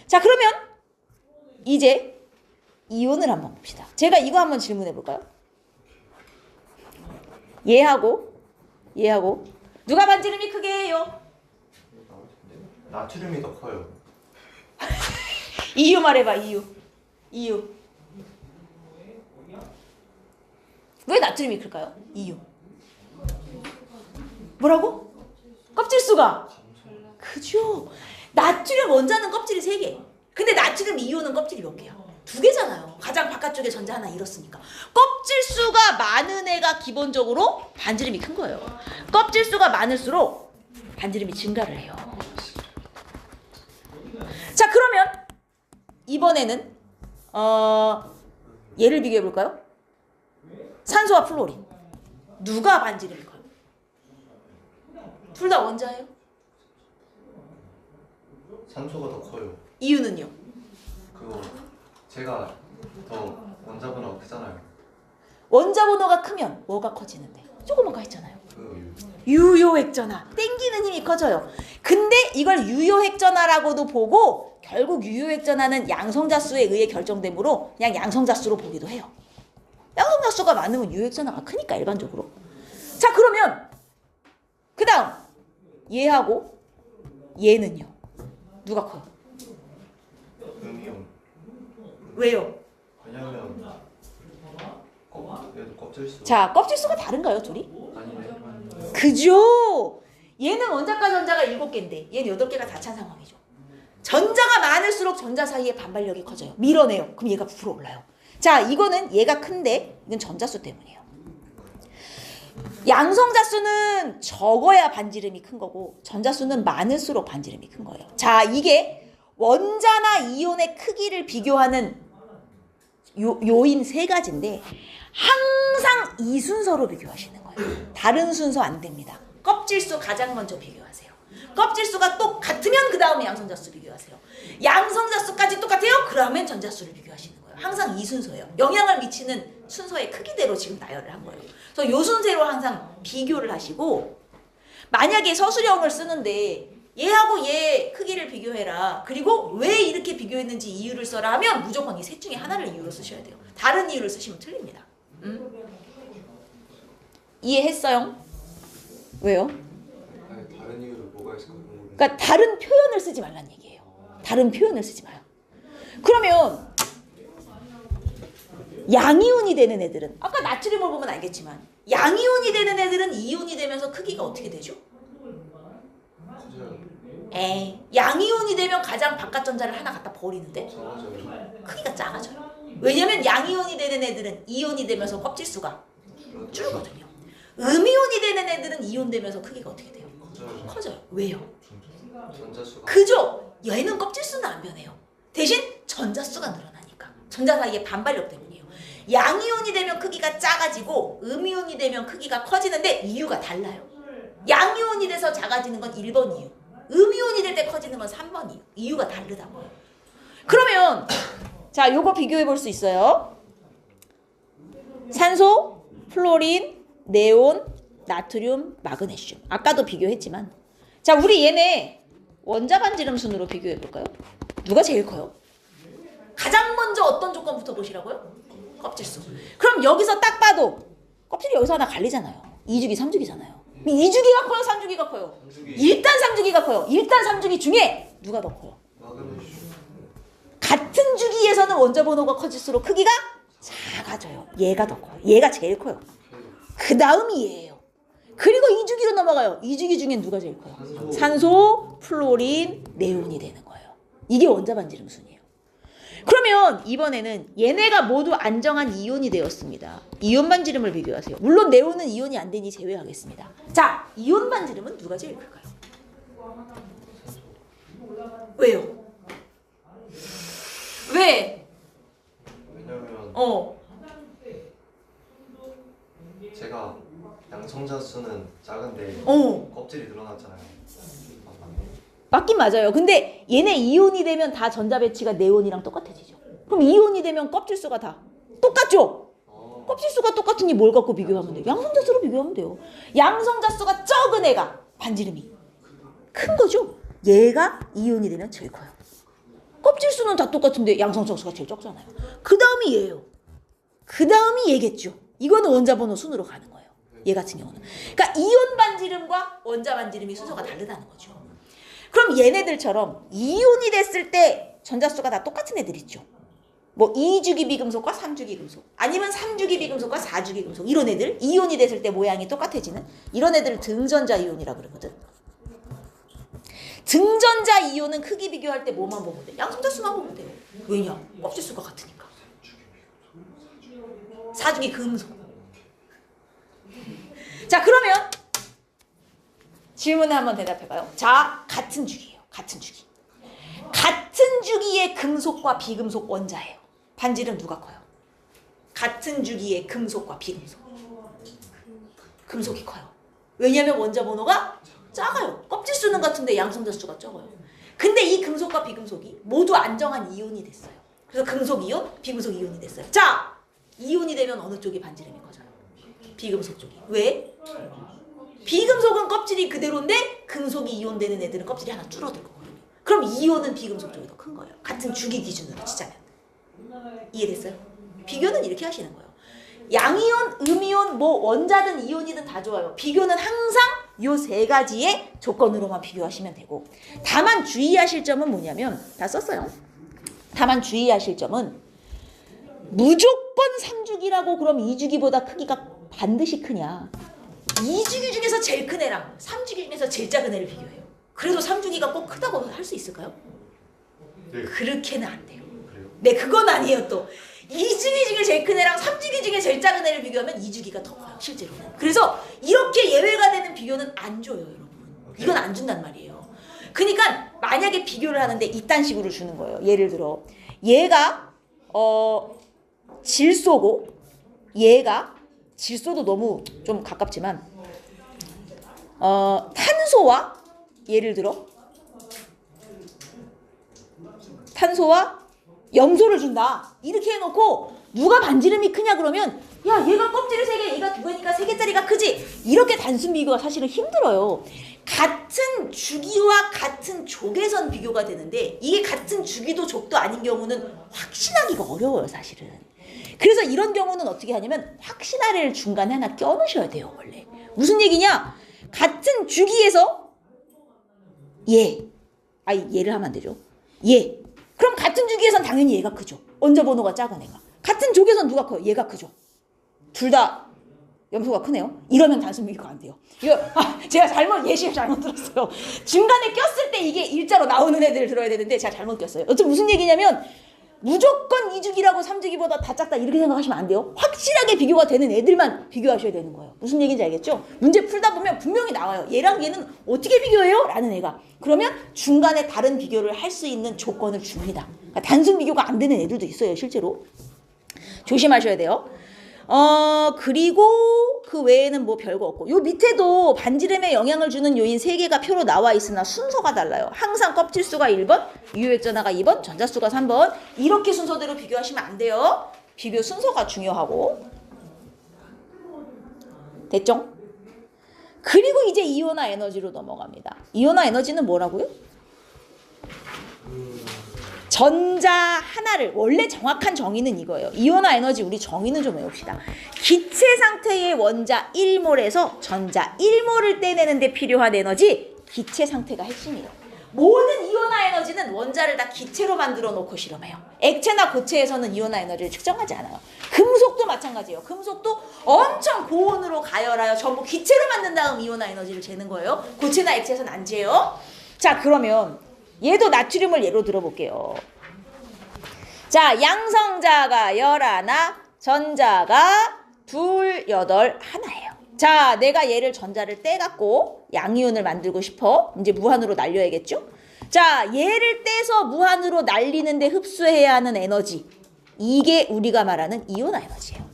자, 그러면 이제 이온을 한번 봅시다. 제가 이거 한번 질문해 볼까요? 얘하고 누가 반지름이 크게 해요? 나트륨이 더 커요. 이유 말해봐. 이유. 왜 나트륨이 클까요? 이유. 뭐라고? 껍질수가 그죠. 나트륨 원자는 껍질이 3개. 근데 나트륨 이온은 껍질이 몇 개야? 2개잖아요. 가장 바깥쪽에 전자 하나 잃었으니까. 껍질수가 많은 애가 기본적으로 반지름이 큰 거예요. 껍질수가 많을수록 반지름이 증가를 해요. 자, 그러면 이번에는 얘를 비교해 볼까요? 산소와 플로린. 누가 반지름이 커요? 둘 다 원자예요? 산소가 더 커요. 이유는요? 그거 제가 더 원자번호가 크잖아요. 원자 번호가 크면 뭐가 커지는데? 조금 아까 했잖아요. 그 유효액전화. 땡기는 힘이 커져요. 근데 이걸 유효액전화라고도 보고 결국 유효액전화는 양성자수에 의해 결정되므로 그냥 양성자수로 보기도 해요. 양성자수가 많으면 유효액전화가 크니까 일반적으로. 자 그러면 그 다음 얘하고 얘는요. 누가 커요? 음이온. 왜요? 왜냐면 얘도 껍질수. 자 껍질수가 다른가요 둘이? 아니네. 그죠? 얘는 원자과 전자가 7개인데 얘는 8개가 다 찬 상황이죠. 전자가 많을수록 전자 사이의 반발력이 커져요. 밀어내요. 그럼 얘가 부풀어 올라요. 자 이거는 얘가 큰데 이건 전자수 때문이에요. 양성자수는 적어야 반지름이 큰 거고 전자수는 많을수록 반지름이 큰 거예요. 자 이게 원자나 이온의 크기를 비교하는 요인 3가지인데 항상 이 순서로 비교하시는 거예요. 다른 순서 안 됩니다. 껍질수 가장 먼저 비교하세요. 껍질수가 똑같으면 그 다음에 양성자수 비교하세요. 양성자수까지 똑같아요? 그러면 전자수를 비교하시는 거예요. 항상 이 순서예요. 영향을 미치는 순서의 크기대로 지금 나열을 한 거예요. 그래서 요 순서로 항상 비교를 하시고 만약에 서술형을 쓰는데 얘하고 얘 크기를 비교해라. 그리고 왜 이렇게 비교했는지 이유를 써라 하면 무조건 이 셋 중에 하나를 이유로 쓰셔야 돼요. 다른 이유를 쓰시면 틀립니다. 이해했어요? 왜요? 아니, 다른 이유로 뭐가 있을까 궁금해. 그러니까 다른 표현을 쓰지 말란 얘기예요. 다른 표현을 쓰지 마요. 그러면 양이온이 되는 애들은 아까 나트륨을 보면 알겠지만 양이온이 되는 애들은 이온이 되면서 크기가 어떻게 되죠? 커져요. 에이, 양이온이 되면 가장 바깥 전자를 하나 갖다 버리는데 작아져요. 크기가 작아져요. 왜냐면 양이온이 되는 애들은 이온이 되면서 껍질수가 줄거든요. 음이온이 되는 애들은 이온 되면서 크기가 어떻게 돼요? 커져요. 커져요. 왜요? 전자수가. 그죠? 얘는 껍질수는 안 변해요. 대신 전자수가 늘어나니까. 전자 사이의 반발력 때문이에요. 양이온이 되면 크기가 작아지고 음이온이 되면 크기가 커지는데 이유가 달라요. 양이온이 돼서 작아지는 건 1번 이유. 음이온이 될 때 커지는 건 3번 이유. 이유가 다르다고요. 그러면 자, 요거 비교해 볼 수 있어요. 산소, 플로린, 네온, 나트륨, 마그네슘. 아까도 비교했지만 자, 우리 얘네 원자 반지름 순으로 비교해 볼까요? 누가 제일 커요? 가장 먼저 어떤 조건부터 보시라고요? 껍질수. 그럼 여기서 딱 봐도 껍질이 여기서 하나 갈리잖아요. 2주기, 3주기잖아요. 2주기가 커요? 3주기가 커요? 3주기. 일단 3주기가 커요. 일단 3주기 중에 누가 더 커요? 마그네슘. 같은 주기에서는 원자 번호가 커질수록 크기가 작아져요. 얘가 더 커요. 얘가 제일 커요. 그 다음이 얘예요. 그리고 2주기로 넘어가요. 2주기 중엔 누가 제일 커요? 산소, 플로린, 네온이 되는 거예요. 이게 원자 반지름 순이에요. 그러면 이번에는 얘네가 모두 안정한 이온이 되었습니다. 이온 반지름을 비교하세요. 물론 네온은 이온이 안 되니 제외하겠습니다. 자, 이온 반지름은 누가 제일 클까요? 왜요? 왜? 왜냐면 제가 양성자 수는 작은데 껍질이 늘어났잖아요. 맞긴 맞아요. 근데 얘네 이온이 되면 다 전자 배치가 네온이랑 똑같아지죠. 그럼 이온이 되면 껍질수가 다 똑같죠? 껍질수가 똑같으니 뭘 갖고 비교하면 돼요? 양성자수로 비교하면 돼요. 양성자수가 적은 애가 반지름이 큰 거죠? 얘가 이온이 되면 제일 커요. 껍질수는 다 똑같은데 양성자수가 제일 적잖아요. 그 다음이 얘예요. 그 다음이 얘겠죠. 이거는 원자 번호 순으로 가는 거예요. 얘 같은 경우는. 그러니까 이온 반지름과 원자 반지름이 순서가 다르다는 거죠. 그럼 얘네들처럼 이온이 됐을 때 전자수가 다 똑같은 애들 있죠. 뭐 2주기 비금속과 3주기 금속, 아니면 3주기 비금속과 4주기 금속, 이런 애들 이온이 됐을 때 모양이 똑같아지는 이런 애들을 등전자 이온이라고 그러거든. 등전자 이온은 크기 비교할 때 뭐만 보면 돼? 양성자수만 보면 돼요. 왜냐? 껍질수가 같으니까. 4주기 금속. 자, 그러면 질문에 한번 대답해봐요. 자, 같은 주기예요. 같은 주기. 같은 주기의 금속과 비금속 원자예요. 반지름 누가 커요? 같은 주기의 금속과 비금속. 금속이 커요. 왜냐하면 원자 번호가 작아요. 껍질 수는 같은데 양성자 수가 적어요. 근데 이 금속과 비금속이 모두 안정한 이온이 됐어요. 그래서 금속 이온, 비금속 이온이 됐어요. 자, 이온이 되면 어느 쪽이 반지름이 커져요? 비금속 쪽이. 왜? 비금속은 껍질이 그대로인데 금속이 이온되는 애들은 껍질이 하나 줄어들 거거든요. 그럼 이온은 비금속 쪽이 더 큰 거예요. 같은 주기 기준으로 치자면. 이해됐어요? 비교는 이렇게 하시는 거예요. 양이온, 음이온, 뭐 원자든 이온이든 다 좋아요. 비교는 항상 요 세 가지의 조건으로만 비교하시면 되고, 다만 주의하실 점은 뭐냐면, 다 썼어요. 다만 주의하실 점은 무조건 3주기라고 그럼 2주기보다 크기가 반드시 크냐? 2주기 중에서 제일 큰 애랑 3주기 중에서 제일 작은 애를 비교해요. 그래도 3주기가 꼭 크다고 할 수 있을까요? 네. 그렇게는 안 돼요. 그래요? 네, 그건 아니에요 또. 2주기 중에 제일 큰 애랑 3주기 중에 제일 작은 애를 비교하면 2주기가 더 커요, 실제로는. 그래서 이렇게 예외가 되는 비교는 안 줘요, 여러분. 이건 안 준단 말이에요. 그러니까 만약에 비교를 하는데 이딴 식으로 주는 거예요. 예를 들어 얘가 질소고, 얘가 질소도 너무 좀 가깝지만 탄소와, 예를 들어 탄소와 염소를 준다. 이렇게 해놓고 누가 반지름이 크냐 그러면, 야, 얘가 껍질이 3개, 얘가 2개니까 3개짜리가 크지. 이렇게 단순 비교가 사실은 힘들어요. 같은 주기와 같은 족에선 비교가 되는데, 이게 같은 주기도 족도 아닌 경우는 확신하기가 어려워요, 사실은. 그래서 이런 경우는 어떻게 하냐면 확신하래를 중간에 하나 껴놓으셔야 돼요, 원래. 무슨 얘기냐? 같은 주기에서 얘를 하면 안 되죠. 그럼 같은 주기에선 당연히 얘가 크죠. 원자 번호가 작은 애가. 같은 족에선 누가 커요? 얘가 크죠. 둘 다 염소가 크네요. 이러면 단순 비교가 안 돼요. 이거 제가 예시를 잘못 들었어요. 중간에 꼈을 때 이게 일자로 나오는 애들을 들어야 되는데 제가 잘못 꼈어요. 어쨌든 무슨 얘기냐면 무조건 2주기라고 3주기보다 다 작다 이렇게 생각하시면 안 돼요. 확실하게 비교가 되는 애들만 비교하셔야 되는 거예요. 무슨 얘기인지 알겠죠? 문제 풀다 보면 분명히 나와요. 얘랑 얘는 어떻게 비교해요? 라는 애가. 그러면 중간에 다른 비교를 할 수 있는 조건을 줍니다. 그러니까 단순 비교가 안 되는 애들도 있어요, 실제로. 조심하셔야 돼요. 그리고 그 외에는 뭐 별거 없고, 요 밑에도 반지름에 영향을 주는 요인 3개가 표로 나와 있으나 순서가 달라요. 항상 껍질수가 1번, 유효액전하가 2번, 전자수가 3번. 이렇게 순서대로 비교하시면 안 돼요. 비교 순서가 중요하고. 됐죠? 그리고 이제 이온화 에너지로 넘어갑니다. 이온화 에너지는 뭐라고요? 전자 하나를, 원래 정확한 정의는 이거예요. 이온화 에너지 우리 정의는 좀 외웁시다. 기체 상태의 원자 1몰에서 전자 1몰을 떼내는 데 필요한 에너지, 기체 상태가 핵심이에요. 모든 이온화 에너지는 원자를 다 기체로 만들어 놓고 실험해요. 액체나 고체에서는 이온화 에너지를 측정하지 않아요. 금속도 마찬가지예요. 금속도 엄청 고온으로 가열하여 전부 기체로 만든 다음 이온화 에너지를 재는 거예요. 고체나 액체에서는 안 재요. 자, 그러면 얘도 나트륨을 예로 들어볼게요. 자, 양성자가 11, 전자가 2, 8, 하나예요. 자, 내가 얘를 전자를 떼갖고 양이온을 만들고 싶어. 이제 무한으로 날려야겠죠? 자, 얘를 떼서 무한으로 날리는데 흡수해야 하는 에너지. 이게 우리가 말하는 이온화 에너지예요.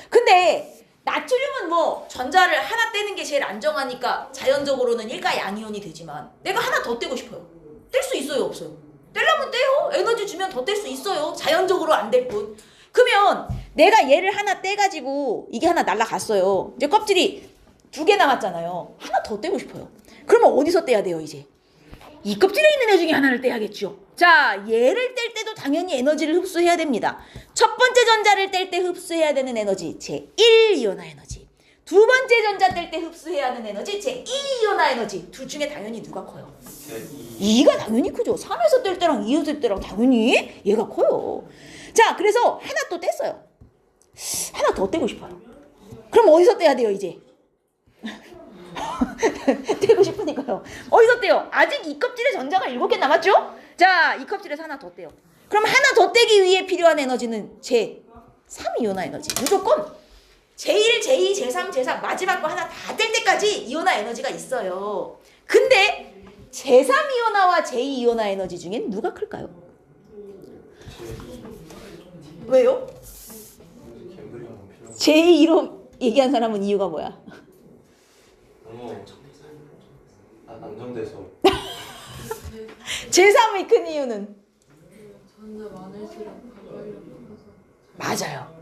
근데 나트륨은 뭐 전자를 하나 떼는 게 제일 안정하니까 자연적으로는 1가 양이온이 되지만 내가 하나 더 떼고 싶어요. 뗄 수 있어요, 없어요? 떼려면 떼요. 에너지 주면 더 뗄 수 있어요. 자연적으로 안 될 뿐. 그러면 내가 얘를 하나 떼가지고 이게 하나 날아갔어요. 이제 껍질이 2개 남았잖아요. 하나 더 떼고 싶어요. 그러면 어디서 떼야 돼요, 이제? 이 껍질에 있는 애 중에 하나를 떼야겠죠. 자, 얘를 뗄 때도 당연히 에너지를 흡수해야 됩니다. 첫 번째 전자를 뗄 때 흡수해야 되는 에너지, 제1 이온화 에너지. 두 번째 전자 뗄 때 흡수해야 하는 에너지, 제2 이온화 에너지. 둘 중에 당연히 누가 커요? 2가 당연히 크죠. 3에서 뗄 때랑 2에서 뗄 때랑 당연히 얘가 커요. 자, 그래서 하나 또 뗐어요. 하나 더 떼고 싶어요. 그럼 어디서 떼야 돼요, 이제? 떼고 싶으니까요. 어디서 떼요? 아직 이 껍질에 전자가 7개 남았죠? 자, 이 껍질에서 하나 더 떼요. 그럼 하나 더 떼기 위해 필요한 에너지는 제3 이온화 에너지. 무조건 제1, 제2, 제3, 제4 마지막 거 하나 다 뗄 때까지 이온화 에너지가 있어요. 근데 제3 이온화와 제2 이온화 에너지 중엔 누가 클까요? 왜요? 제2로 얘기한 사람은 이유가 뭐야? 안정돼서 제3이 큰 이유는 전자 많을수록 가까이로 붙어서 맞아요.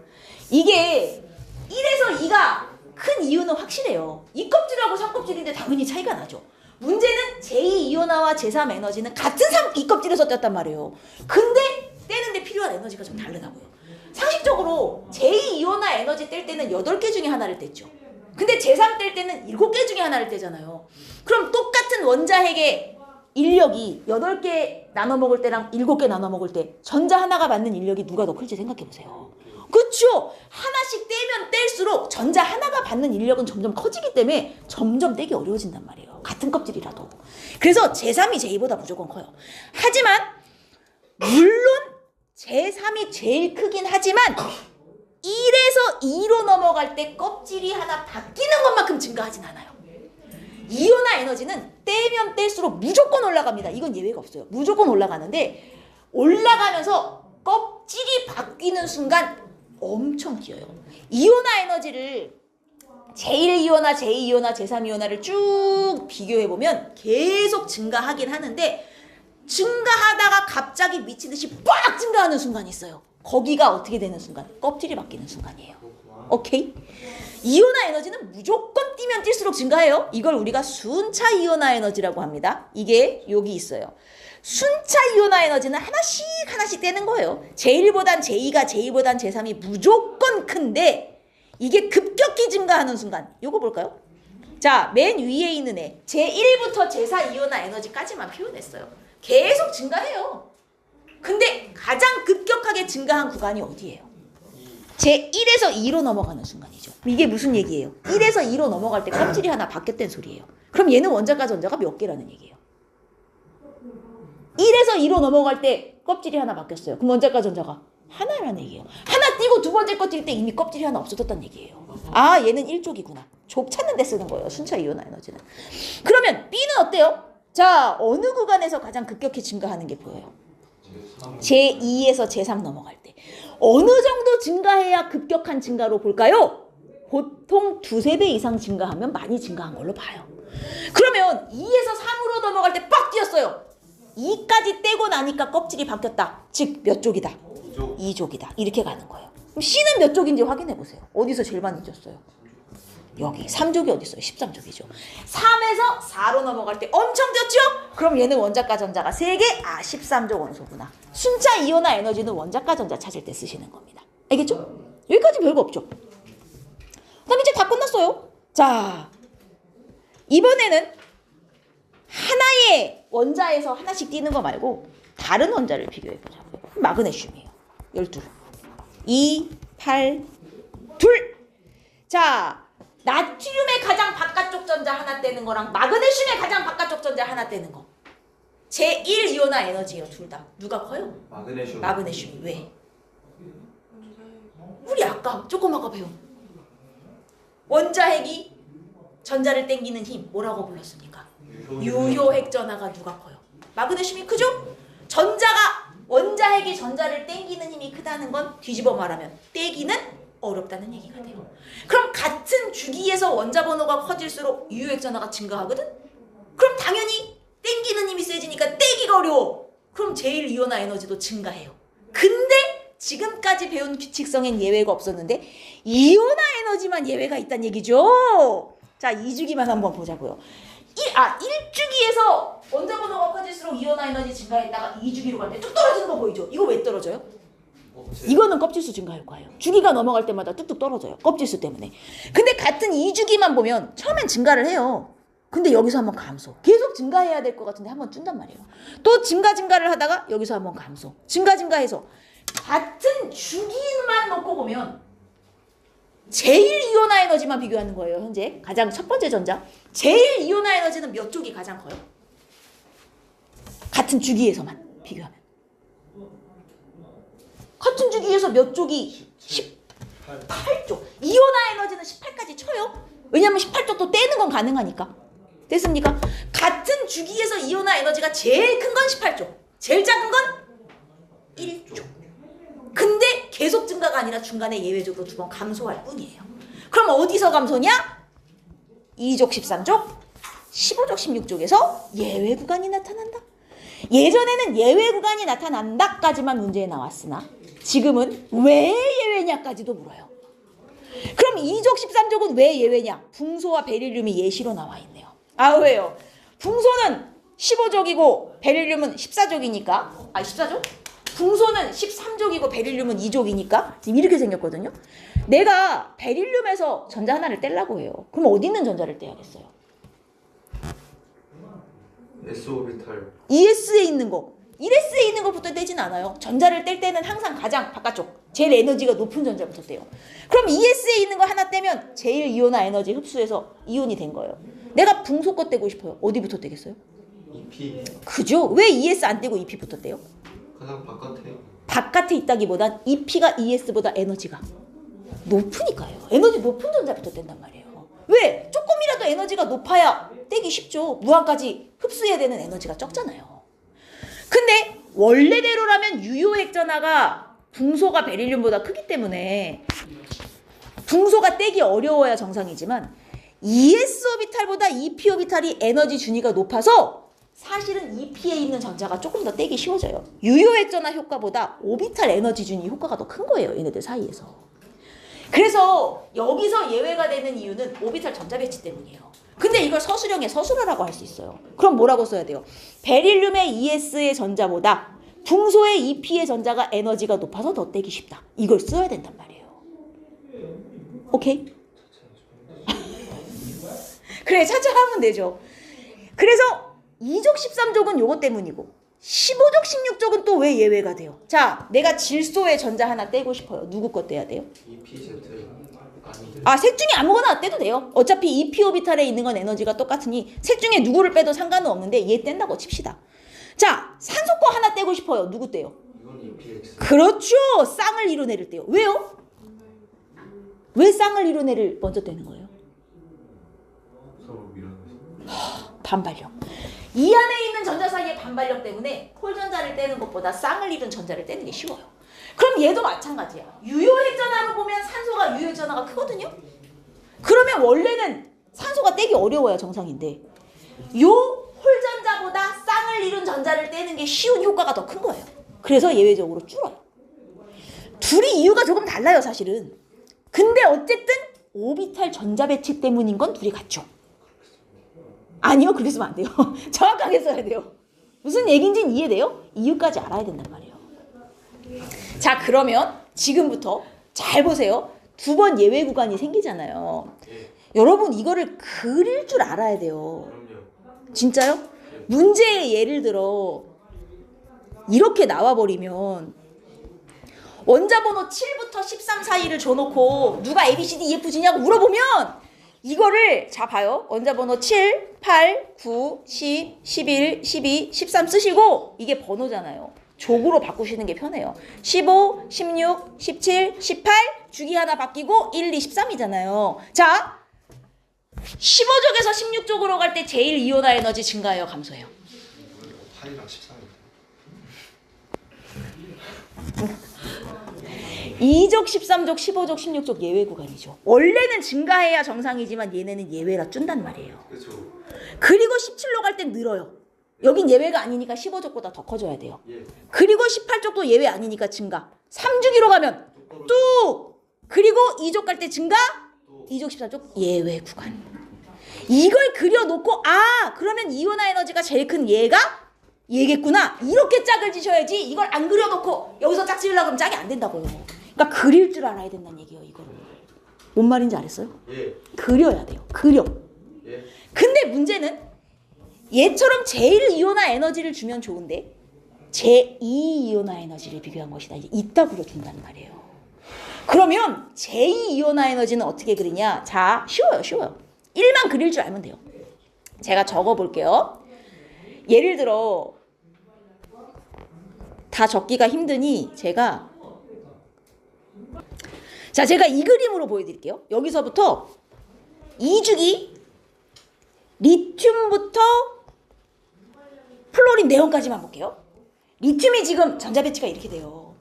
이게 1에서 2가 큰 이유는 확실해요. 2껍질하고 3껍질인데 당연히 차이가 나죠. 문제는 제2이온화와 제3 에너지는 같은 2껍질에서 뗐단 말이에요. 근데 떼는데 필요한 에너지가 좀 다르다고요. 상식적으로 제2이온화 에너지 뗄 때는 8개 중에 하나를 뗐죠. 근데 제3 뗄 때는 7개 중에 하나를 떼잖아요. 그럼 똑같은 원자핵의 인력이 8개 나눠 먹을 때랑 7개 나눠 먹을 때 전자 하나가 받는 인력이 누가 더 클지 생각해 보세요. 그렇죠. 하나씩 떼면 뗄수록 전자 하나가 받는 인력은 점점 커지기 때문에 점점 떼기 어려워진단 말이에요. 같은 껍질이라도. 그래서 제3이 제2보다 무조건 커요. 하지만 물론 제3이 제일 크긴 하지만 1에서 2로 넘어갈 때 껍질이 하나 바뀌는 것만큼 증가하진 않아요. 이온화 에너지는 떼면 뗄수록 무조건 올라갑니다. 이건 예외가 없어요. 무조건 올라가는데 올라가면서 껍질이 바뀌는 순간 엄청 뛰어요. 이온화 에너지를 제1이온화, 제2이온화, 제3이온화를 쭉 비교해보면 계속 증가하긴 하는데 증가하다가 갑자기 미친듯이 빡 증가하는 순간이 있어요. 거기가 어떻게 되는 순간? 껍질이 바뀌는 순간이에요. 오케이? 이온화 에너지는 무조건 뛰면 뛸수록 증가해요. 이걸 우리가 순차 이온화 에너지라고 합니다. 이게 여기 있어요. 순차 이온화 에너지는 하나씩 하나씩 떼는 거예요. 제1보단 제2가 제2보단 제3이 무조건 큰데 이게 급격히 증가하는 순간. 요거 볼까요? 자, 맨 위에 있는 애 제1부터 제4 이온화 에너지까지만 표현했어요. 계속 증가해요. 근데 가장 급격하게 증가한 구간이 어디예요? 제1에서 2로 넘어가는 순간이죠. 이게 무슨 얘기예요? 1에서 2로 넘어갈 때 껍질이 하나 바뀌었다는 소리예요. 그럼 얘는 원자과 전자가 몇 개라는 얘기예요? 1에서 2로 넘어갈 때 껍질이 하나 바뀌었어요. 그럼 원자과 전자가 하나라는 얘기예요. 하나 띄고 두 번째 껍질 때 이미 껍질이 하나 없어졌다는 얘기예요. 아, 얘는 1족이구나. 족 찾는 데 쓰는 거예요. 순차 이온화 에너지는. 그러면 B는 어때요? 자, 어느 구간에서 가장 급격히 증가하는 게 보여요? 제2에서 제3 넘어갈 때. 어느 정도 증가해야 급격한 증가로 볼까요? 보통 2-3배 이상 증가하면 많이 증가한 걸로 봐요. 그러면 2에서 3으로 넘어갈 때 빡 뛰었어요. 2까지 떼고 나니까 껍질이 바뀌었다. 즉 몇 족이다? 2족이다. 이렇게 가는 거예요. 그럼 C는 몇 족인지 확인해 보세요. 어디서 제일 많이 뛰었어요? 여기 3족이 어디 있어요? 13족이죠. 3에서 4로 넘어갈 때 엄청 뛰었죠? 그럼 얘는 원자과 전자가 3개? 아, 13족 원소구나. 순차 이온화 에너지는 원자과 전자 찾을 때 쓰시는 겁니다. 알겠죠? 여기까지 별거 없죠? 그럼 이제 다 끝났어요. 자, 이번에는 하나의 원자에서 하나씩 뛰는 거 말고 다른 원자를 비교해 보자고요. 마그네슘이에요. 12. 2, 8, 2. 자, 나트륨의 가장 바깥쪽 전자 하나 떼는 거랑 마그네슘의 가장 바깥쪽 전자 하나 떼는 거. 제1이온화 에너지예요. 둘 다. 누가 커요? 마그네슘. 마그네슘이. 왜? 우리 아까 조금 아까 배운 원자핵이 전자를 땡기는 힘 뭐라고 불렀습니까? 유효핵 전하가 누가 커요? 마그네슘이 크죠? 전자가 원자핵이 전자를 땡기는 힘이 크다는 건 뒤집어 말하면 떼기는 어렵다는 얘기가 돼요. 그럼 같은 주기에서 원자 번호가 커질수록 유효핵 전하가 증가하거든? 그럼 당연히 땡기는 힘이 세지니까 떼기가 어려워. 그럼 제1이온화 에너지도 증가해요. 근데 지금까지 배운 규칙성엔 예외가 없었는데 이온화 에너지만 예외가 있다는 얘기죠. 자, 2주기만 한번 보자고요. 1주기에서 원자 번호가 커질수록 이온화 에너지 증가했다가 2주기로 갈 때 뚝 떨어지는 거 보이죠? 이거 왜 떨어져요? 이거는 껍질수 증가 효과예요. 주기가 넘어갈 때마다 뚝뚝 떨어져요. 껍질수 때문에. 근데 같은 2주기만 보면 처음엔 증가를 해요. 근데 여기서 한번 감소. 계속 증가해야 될 것 같은데 한번 뜬단 말이에요. 또 증가를 하다가 여기서 한번 감소. 증가해서 같은 주기만 놓고 보면 제1이온화 에너지만 비교하는 거예요. 현재 가장 첫 번째 전자. 제1이온화 에너지는 몇 족이 가장 커요? 같은 주기에서만 비교하면. 같은 주기에서 몇 족이 18족. 이온화 에너지는 18까지 쳐요. 왜냐면 18족도 떼는 건 가능하니까. 됐습니까? 같은 주기에서 이온화 에너지가 제일 큰 건 18족. 제일 작은 건 1족. 근데 계속 증가가 아니라 중간에 예외적으로 2번 감소할 뿐이에요. 그럼 어디서 감소냐? 2족 13족, 15족 16족에서 예외 구간이 나타난다. 예전에는 예외 구간이 나타난다까지만 문제에 나왔으나 지금은 왜 예외냐까지도 물어요. 그럼 2족 13족은 왜 예외냐? 붕소와 베릴륨이 예시로 나와 있네요. 아, 왜요? 붕소는 15족이고 베릴륨은 14족이니까 14족? 붕소는 13족이고 베릴륨은 2족이니까 지금 이렇게 생겼거든요. 내가 베릴륨에서 전자 하나를 떼려고 해요. 그럼 어디 있는 전자를 떼야겠어요? S오비탈. ES에 있는 거. 1S에 있는 것부터 떼진 않아요. 전자를 뗄 때는 항상 가장 바깥쪽, 제일 에너지가 높은 전자부터 떼요. 그럼 ES에 있는 거 하나 떼면 제일 이온화 에너지 흡수해서 이온이 된 거예요. 내가 붕소 거 떼고 싶어요. 어디부터 떼겠어요? EP. 그죠? 왜 ES 안 떼고 EP부터 떼요? 가장 바깥에. 바깥에 있다기보단 EP가 ES보다 에너지가 높으니까요. 에너지 높은 전자부터 뗀단 말이에요. 왜? 조금이라도 에너지가 높아야 떼기 쉽죠. 무한까지 흡수해야 되는 에너지가 적잖아요. 근데 원래대로라면 유효액 전하가 붕소가 베릴륨보다 크기 때문에 붕소가 떼기 어려워야 정상이지만 ES 오비탈보다 EP 오비탈이 에너지 준위가 높아서 사실은 EP에 있는 전자가 조금 더 떼기 쉬워져요. 유효액 전하 효과보다 오비탈 에너지 준위 효과가 더 큰 거예요. 얘네들 사이에서. 그래서 여기서 예외가 되는 이유는 오비탈 전자 배치 때문이에요. 근데 이걸 서술형의 서술어라고 할 수 있어요. 그럼 뭐라고 써야 돼요? 베릴륨의 ES의 전자보다 붕소의 EP의 전자가 에너지가 높아서 더 떼기 쉽다. 이걸 써야 된단 말이에요. 오케이? 그래, 차차 하면 되죠. 그래서 2족 13족은 요거 때문이고 15족 16족은 또 왜 예외가 돼요? 자, 내가 질소의 전자 하나 떼고 싶어요. 누구 거 떼야 돼요? EPZ. 아닌데. 색 중에 아무거나 떼도 돼요. 어차피 EP 오비탈에 있는 건 에너지가 똑같으니 색 중에 누구를 빼도 상관은 없는데 얘 뗀다고 칩시다. 자, 산소 거 하나 떼고 싶어요. 누구 떼요? 이건 EPX. 그렇죠. 쌍을 이룬 애를 떼요. 왜요? 왜 쌍을 이룬 애를 먼저 떼는 거예요? 서로 밀어내서. 반발력. 이 안에 있는 전자 사이의 반발력 때문에 홀전자를 떼는 것보다 쌍을 이룬 전자를 떼는 게 쉬워요. 그럼 얘도 마찬가지야. 유효액 전하로 보면 산소가 유효액 전하가 크거든요. 그러면 원래는 산소가 떼기 어려워야 정상인데 요 홀전자보다 쌍을 이룬 전자를 떼는 게 쉬운 효과가 더 큰 거예요. 그래서 예외적으로 줄어요. 둘이 이유가 조금 달라요, 사실은. 근데 어쨌든 오비탈 전자 배치 때문인 건 둘이 같죠. 아니요, 그렇게 쓰면 안 돼요. 정확하게 써야 돼요. 무슨 얘기인지는 이해돼요? 이유까지 알아야 된단 말이에요. 자, 그러면 지금부터 잘 보세요. 2번 예외 구간이 생기잖아요. 여러분 이거를 그릴 줄 알아야 돼요. 그럼요. 진짜요? 문제에 예를 들어 이렇게 나와버리면 원자번호 7부터 13 사이를 줘놓고 누가 ABCD EFG냐고 물어보면 이거를 자 봐요. 원자번호 7, 8, 9, 10, 11, 12, 13 쓰시고 이게 번호잖아요. 족으로 바꾸시는 게 편해요. 15, 16, 17, 18 주기 하나 바뀌고 1, 2, 13이잖아요. 자, 15족에서 16족으로 갈 때 제일 이온화 에너지 증가해요, 감소해요? 8이랑 13인데. 2족, 13족, 15족, 16족 예외 구간이죠. 원래는 증가해야 정상이지만 얘네는 예외라 준단 말이에요. 그렇죠. 그리고 17로 갈 땐 늘어요. 여긴 예외가 아니니까 15족보다 더 커져야 돼요. 예. 그리고 18족도 예외 아니니까 증가. 3주기로 가면 뚝! 그리고 2족 갈 때 증가? 2족, 14족 예외 구간. 이걸 그려놓고 그러면 이온화 에너지가 제일 큰 얘가 얘겠구나. 이렇게 짝을 지셔야지 이걸 안 그려놓고 여기서 짝 지으려고 하면 짝이 안 된다고요. 그러니까 그릴 줄 알아야 된다는 얘기예요. 이거를. 뭔 말인지 알았어요? 예. 그려야 돼요. 그려. 예. 근데 문제는 얘처럼 제일 이온화 에너지를 주면 좋은데 제2 이온화 에너지를 비교한 것이다. 이따 그려준단 말이에요. 그러면 제2 이온화 에너지는 어떻게 그리냐? 자, 쉬워요. 1만 그릴 줄 알면 돼요. 제가 적어볼게요. 예를 들어 다 적기가 힘드니 제가 이 그림으로 보여드릴게요. 여기서부터 2주기 리튬부터 플로린, 네온까지만 볼게요. 리튬이 지금 전자 배치가 이렇게 돼요.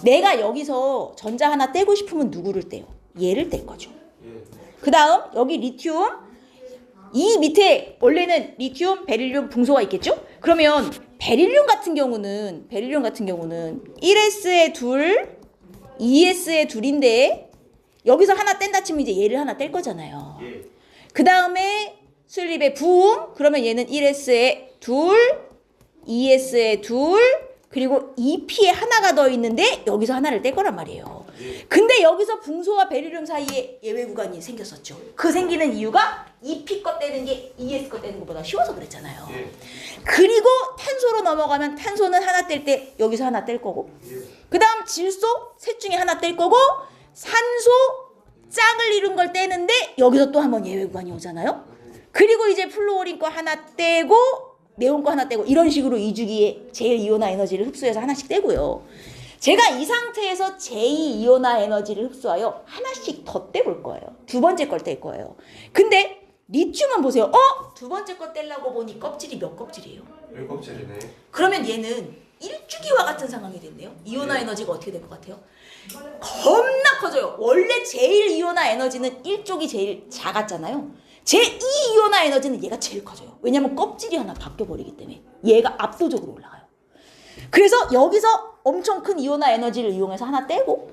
내가 여기서 전자 하나 떼고 싶으면 누구를 떼요? 얘를 뗄 거죠. 예. 그 다음 여기 리튬 이 밑에 원래는 리튬, 베릴륨, 붕소가 있겠죠? 그러면 베릴륨 같은 경우는 1s에 둘, 2s에 둘인데 여기서 하나 뗀다 치면 이제 얘를 하나 뗄 거잖아요. 예. 그 다음에 수립의 붕, 그러면 얘는 1s에 둘, 2s에 둘, 그리고 2p에 하나가 더 있는데 여기서 하나를 뗄 거란 말이에요. 근데 여기서 붕소와 베릴륨 사이에 예외 구간이 생겼었죠. 그 생기는 이유가 2p 거 떼는 게 2s 거 떼는 것보다 쉬워서 그랬잖아요. 예. 그리고 탄소로 넘어가면 탄소는 하나 뗄 때 여기서 하나 뗄 거고, 그 다음 질소 셋 중에 하나 뗄 거고, 산소 짝을 이룬 걸 떼는데 여기서 또 한번 예외 구간이 오잖아요. 그리고 이제 플루오린 거 하나 떼고 네온 거 하나 떼고 이런 식으로 2주기에 제일 이온화 에너지를 흡수해서 하나씩 떼고요. 제가 이 상태에서 제2이온화 에너지를 흡수하여 하나씩 더 떼볼 거예요. 두 번째 걸 뗄 거예요. 근데 리튬은 보세요. 두 번째 거 떼려고 보니 껍질이 몇 껍질이에요? 10껍질이네. 그러면 얘는 일주기와 같은 상황이 됐네요. 이온화 에너지가 어떻게 될 것 같아요? 겁나 커져요. 원래 제1이온화 에너지는 1쪽이 제일 작았잖아요. 제2이온화 에너지는 얘가 제일 커져요. 왜냐면 껍질이 하나 바뀌어버리기 때문에 얘가 압도적으로 올라가요. 그래서 여기서 엄청 큰 이온화 에너지를 이용해서 하나 떼고,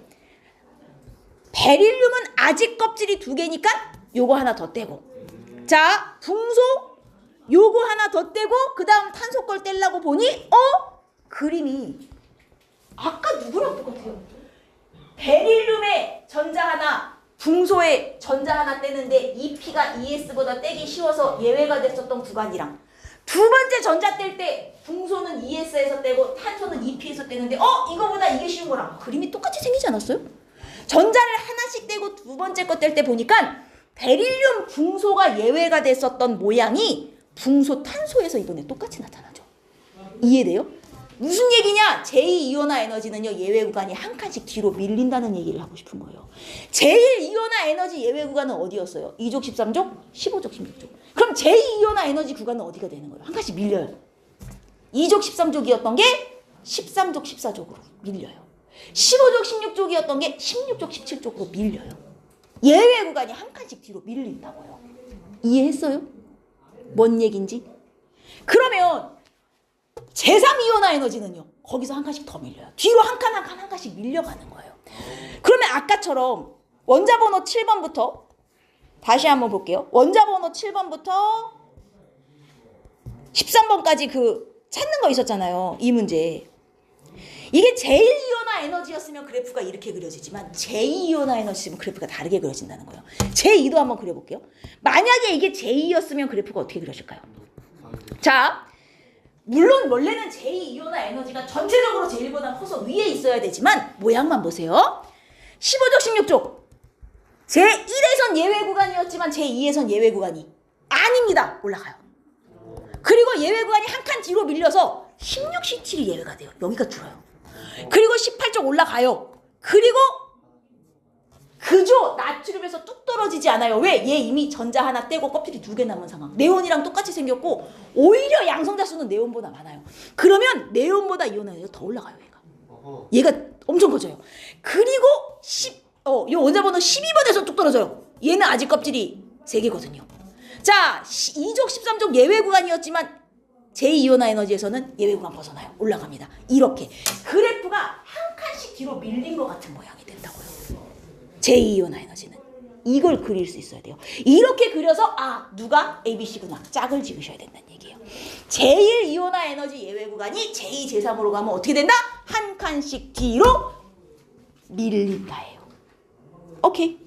베릴륨은 아직 껍질이 두 개니까 요거 하나 더 떼고, 자 붕소 요거 하나 더 떼고, 그 다음 탄소 걸 떼려고 보니 그림이 아까 누구랑 똑같아요. 베릴륨의 전자 하나, 붕소의 전자 하나 떼는데 2p가 2s보다 떼기 쉬워서 예외가 됐었던 구간이랑, 두 번째 전자 뗄 때 붕소는 2s에서 떼고 탄소는 2p에서 떼는데 이거보다 이게 쉬운 거랑 그림이 똑같이 생기지 않았어요? 전자를 하나씩 떼고 두 번째 거 뗄 때 보니까 베릴륨 붕소가 예외가 됐었던 모양이 붕소 탄소에서 이번에 똑같이 나타나죠. 이해돼요? 무슨 얘기냐? 제2이온화 에너지는요, 예외 구간이 한 칸씩 뒤로 밀린다는 얘기를 하고 싶은 거예요. 제1이온화 에너지 예외 구간은 어디였어요? 2족, 13족, 15족, 16족. 그럼 제2이온화 에너지 구간은 어디가 되는 거예요? 한 칸씩 밀려요. 2족, 13족이었던 게 13족, 14족으로 밀려요. 15족, 16족이었던 게 16족, 17족으로 밀려요. 예외 구간이 한 칸씩 뒤로 밀린다고요. 이해했어요? 뭔 얘기인지? 그러면 제3이온화 에너지는요, 거기서 한 칸씩 더 밀려요. 뒤로 한 칸씩 밀려가는 거예요. 그러면 아까처럼 원자 번호 7번부터 다시 한번 볼게요. 원자 번호 7번부터 13번까지 그 찾는 거 있었잖아요. 이 문제. 이게 제1이온화 에너지였으면 그래프가 이렇게 그려지지만 제2이온화 에너지였으면 그래프가 다르게 그려진다는 거예요. 제2도 한번 그려볼게요. 만약에 이게 제2였으면 그래프가 어떻게 그려질까요? 자, 물론 원래는 제2이온화 에너지가 전체적으로 제1보다 커서 위에 있어야 되지만 모양만 보세요. 15족, 16족. 제1에선 예외 구간이었지만 제2에선 예외 구간이 아닙니다. 올라가요. 그리고 예외 구간이 한 칸 뒤로 밀려서 16, 17이 예외가 돼요. 여기가 줄어요. 그리고 18쪽 올라가요. 그리고 그저 나트륨에서 뚝 떨어지지 않아요. 왜? 얘 이미 전자 하나 떼고 껍질이 두 개 남은 상황. 네온이랑 똑같이 생겼고 오히려 양성자 수는 네온보다 많아요. 그러면 네온보다 이온화 에너지가 더 올라가요. 얘가 엄청 커져요. 그리고 이 원자 번호 12번에서 뚝 떨어져요. 얘는 아직 껍질이 3개거든요. 자, 2족 13족 예외 구간이었지만 제2이온화 에너지에서는 예외 구간 벗어나요. 올라갑니다. 이렇게 그래프가 한 칸씩 뒤로 밀린 것 같은 모양이 된다고요. 제2이온화 에너지는 이걸 그릴 수 있어야 돼요. 이렇게 그려서 누가 ABC구나 짝을 지으셔야 된다는 얘기예요. 제1이온화 에너지 예외 구간이 제2, 제3으로 가면 어떻게 된다? 한 칸씩 뒤로 밀린다예요. 오케이.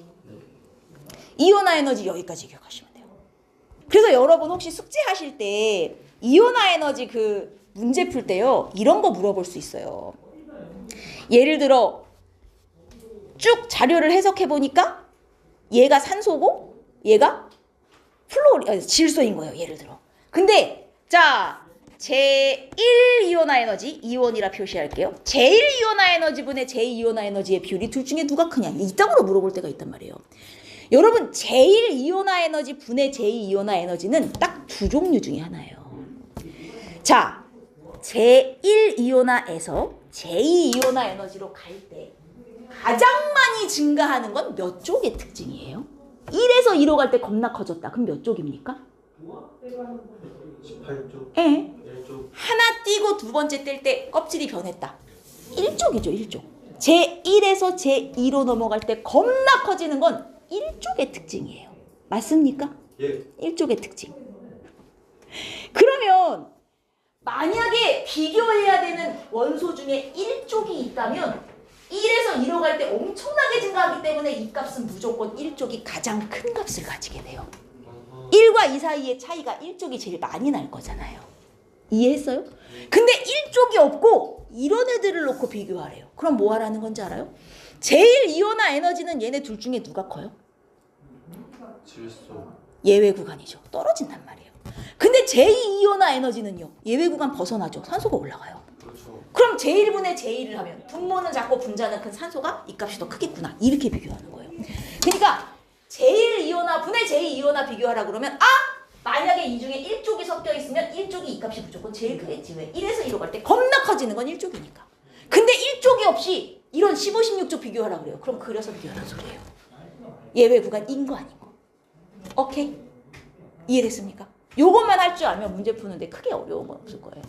이온화 에너지 여기까지 기억하시면 돼요. 그래서 여러분 혹시 숙제하실 때 이온화 에너지 그 문제 풀 때요, 이런 거 물어볼 수 있어요. 예를 들어 쭉 자료를 해석해 보니까 얘가 산소고 얘가 질소인 거예요. 예를 들어. 근데 자, 제1이온화 에너지 이온이라 표시할게요. 제1이온화 에너지분의 제2이온화 에너지의 비율이 둘 중에 누가 크냐, 이따구로 물어볼 때가 있단 말이에요. 여러분, 제1이온화 에너지 분의 제2이온화 에너지는 딱 두 종류 중에 하나예요. 자, 제1이온화에서 제2이온화 에너지로 갈 때 가장 많이 증가하는 건 몇 쪽의 특징이에요? 1에서 2로 갈 때 겁나 커졌다. 그럼 몇 쪽입니까? 18쪽, 예. 1쪽, 하나 띄고 두 번째 뗄 때 껍질이 변했다. 1쪽이죠, 1쪽. 제1에서 제2로 넘어갈 때 겁나 커지는 건 1쪽의 특징이에요. 맞습니까? 예. 1쪽의 특징. 그러면 만약에 비교해야 되는 원소 중에 1쪽이 있다면 1에서 2로 갈 때 엄청나게 증가하기 때문에 이 값은 무조건 1쪽이 가장 큰 값을 가지게 돼요. 1과 2 사이의 차이가 1쪽이 제일 많이 날 거잖아요. 이해했어요? 근데 1쪽이 없고 이런 애들을 놓고 비교하래요. 그럼 뭐 하라는 건지 알아요? 제일 이온화 에너지는 얘네 둘 중에 누가 커요? 질소, 예외 구간이죠. 떨어진단 말이에요. 근데 제2이온화 에너지는요. 예외 구간 벗어나죠. 산소가 올라가요. 그렇죠. 그럼 제1분의 제2를 하면 분모는 작고 분자는 큰 산소가 이 값이 더 크겠구나. 이렇게 비교하는 거예요. 그러니까 제1이온화 분의 제2이온화 비교하라 그러면 만약에 이 중에 1쪽이 섞여 있으면 1쪽이 이 값이 무조건 제일 크겠지. 왜? 1에서 2로 갈 때 겁나 커지는 건 1쪽이니까. 근데 1쪽이 없이 이런 15, 16쪽 비교하라 그래요. 그럼 그려서 비교하라는 소리예요. 예외 구간 인 거 아닌 거. 오케이? 이해됐습니까? 요것만 할 줄 알면 문제 푸는데 크게 어려운 건 없을 거예요.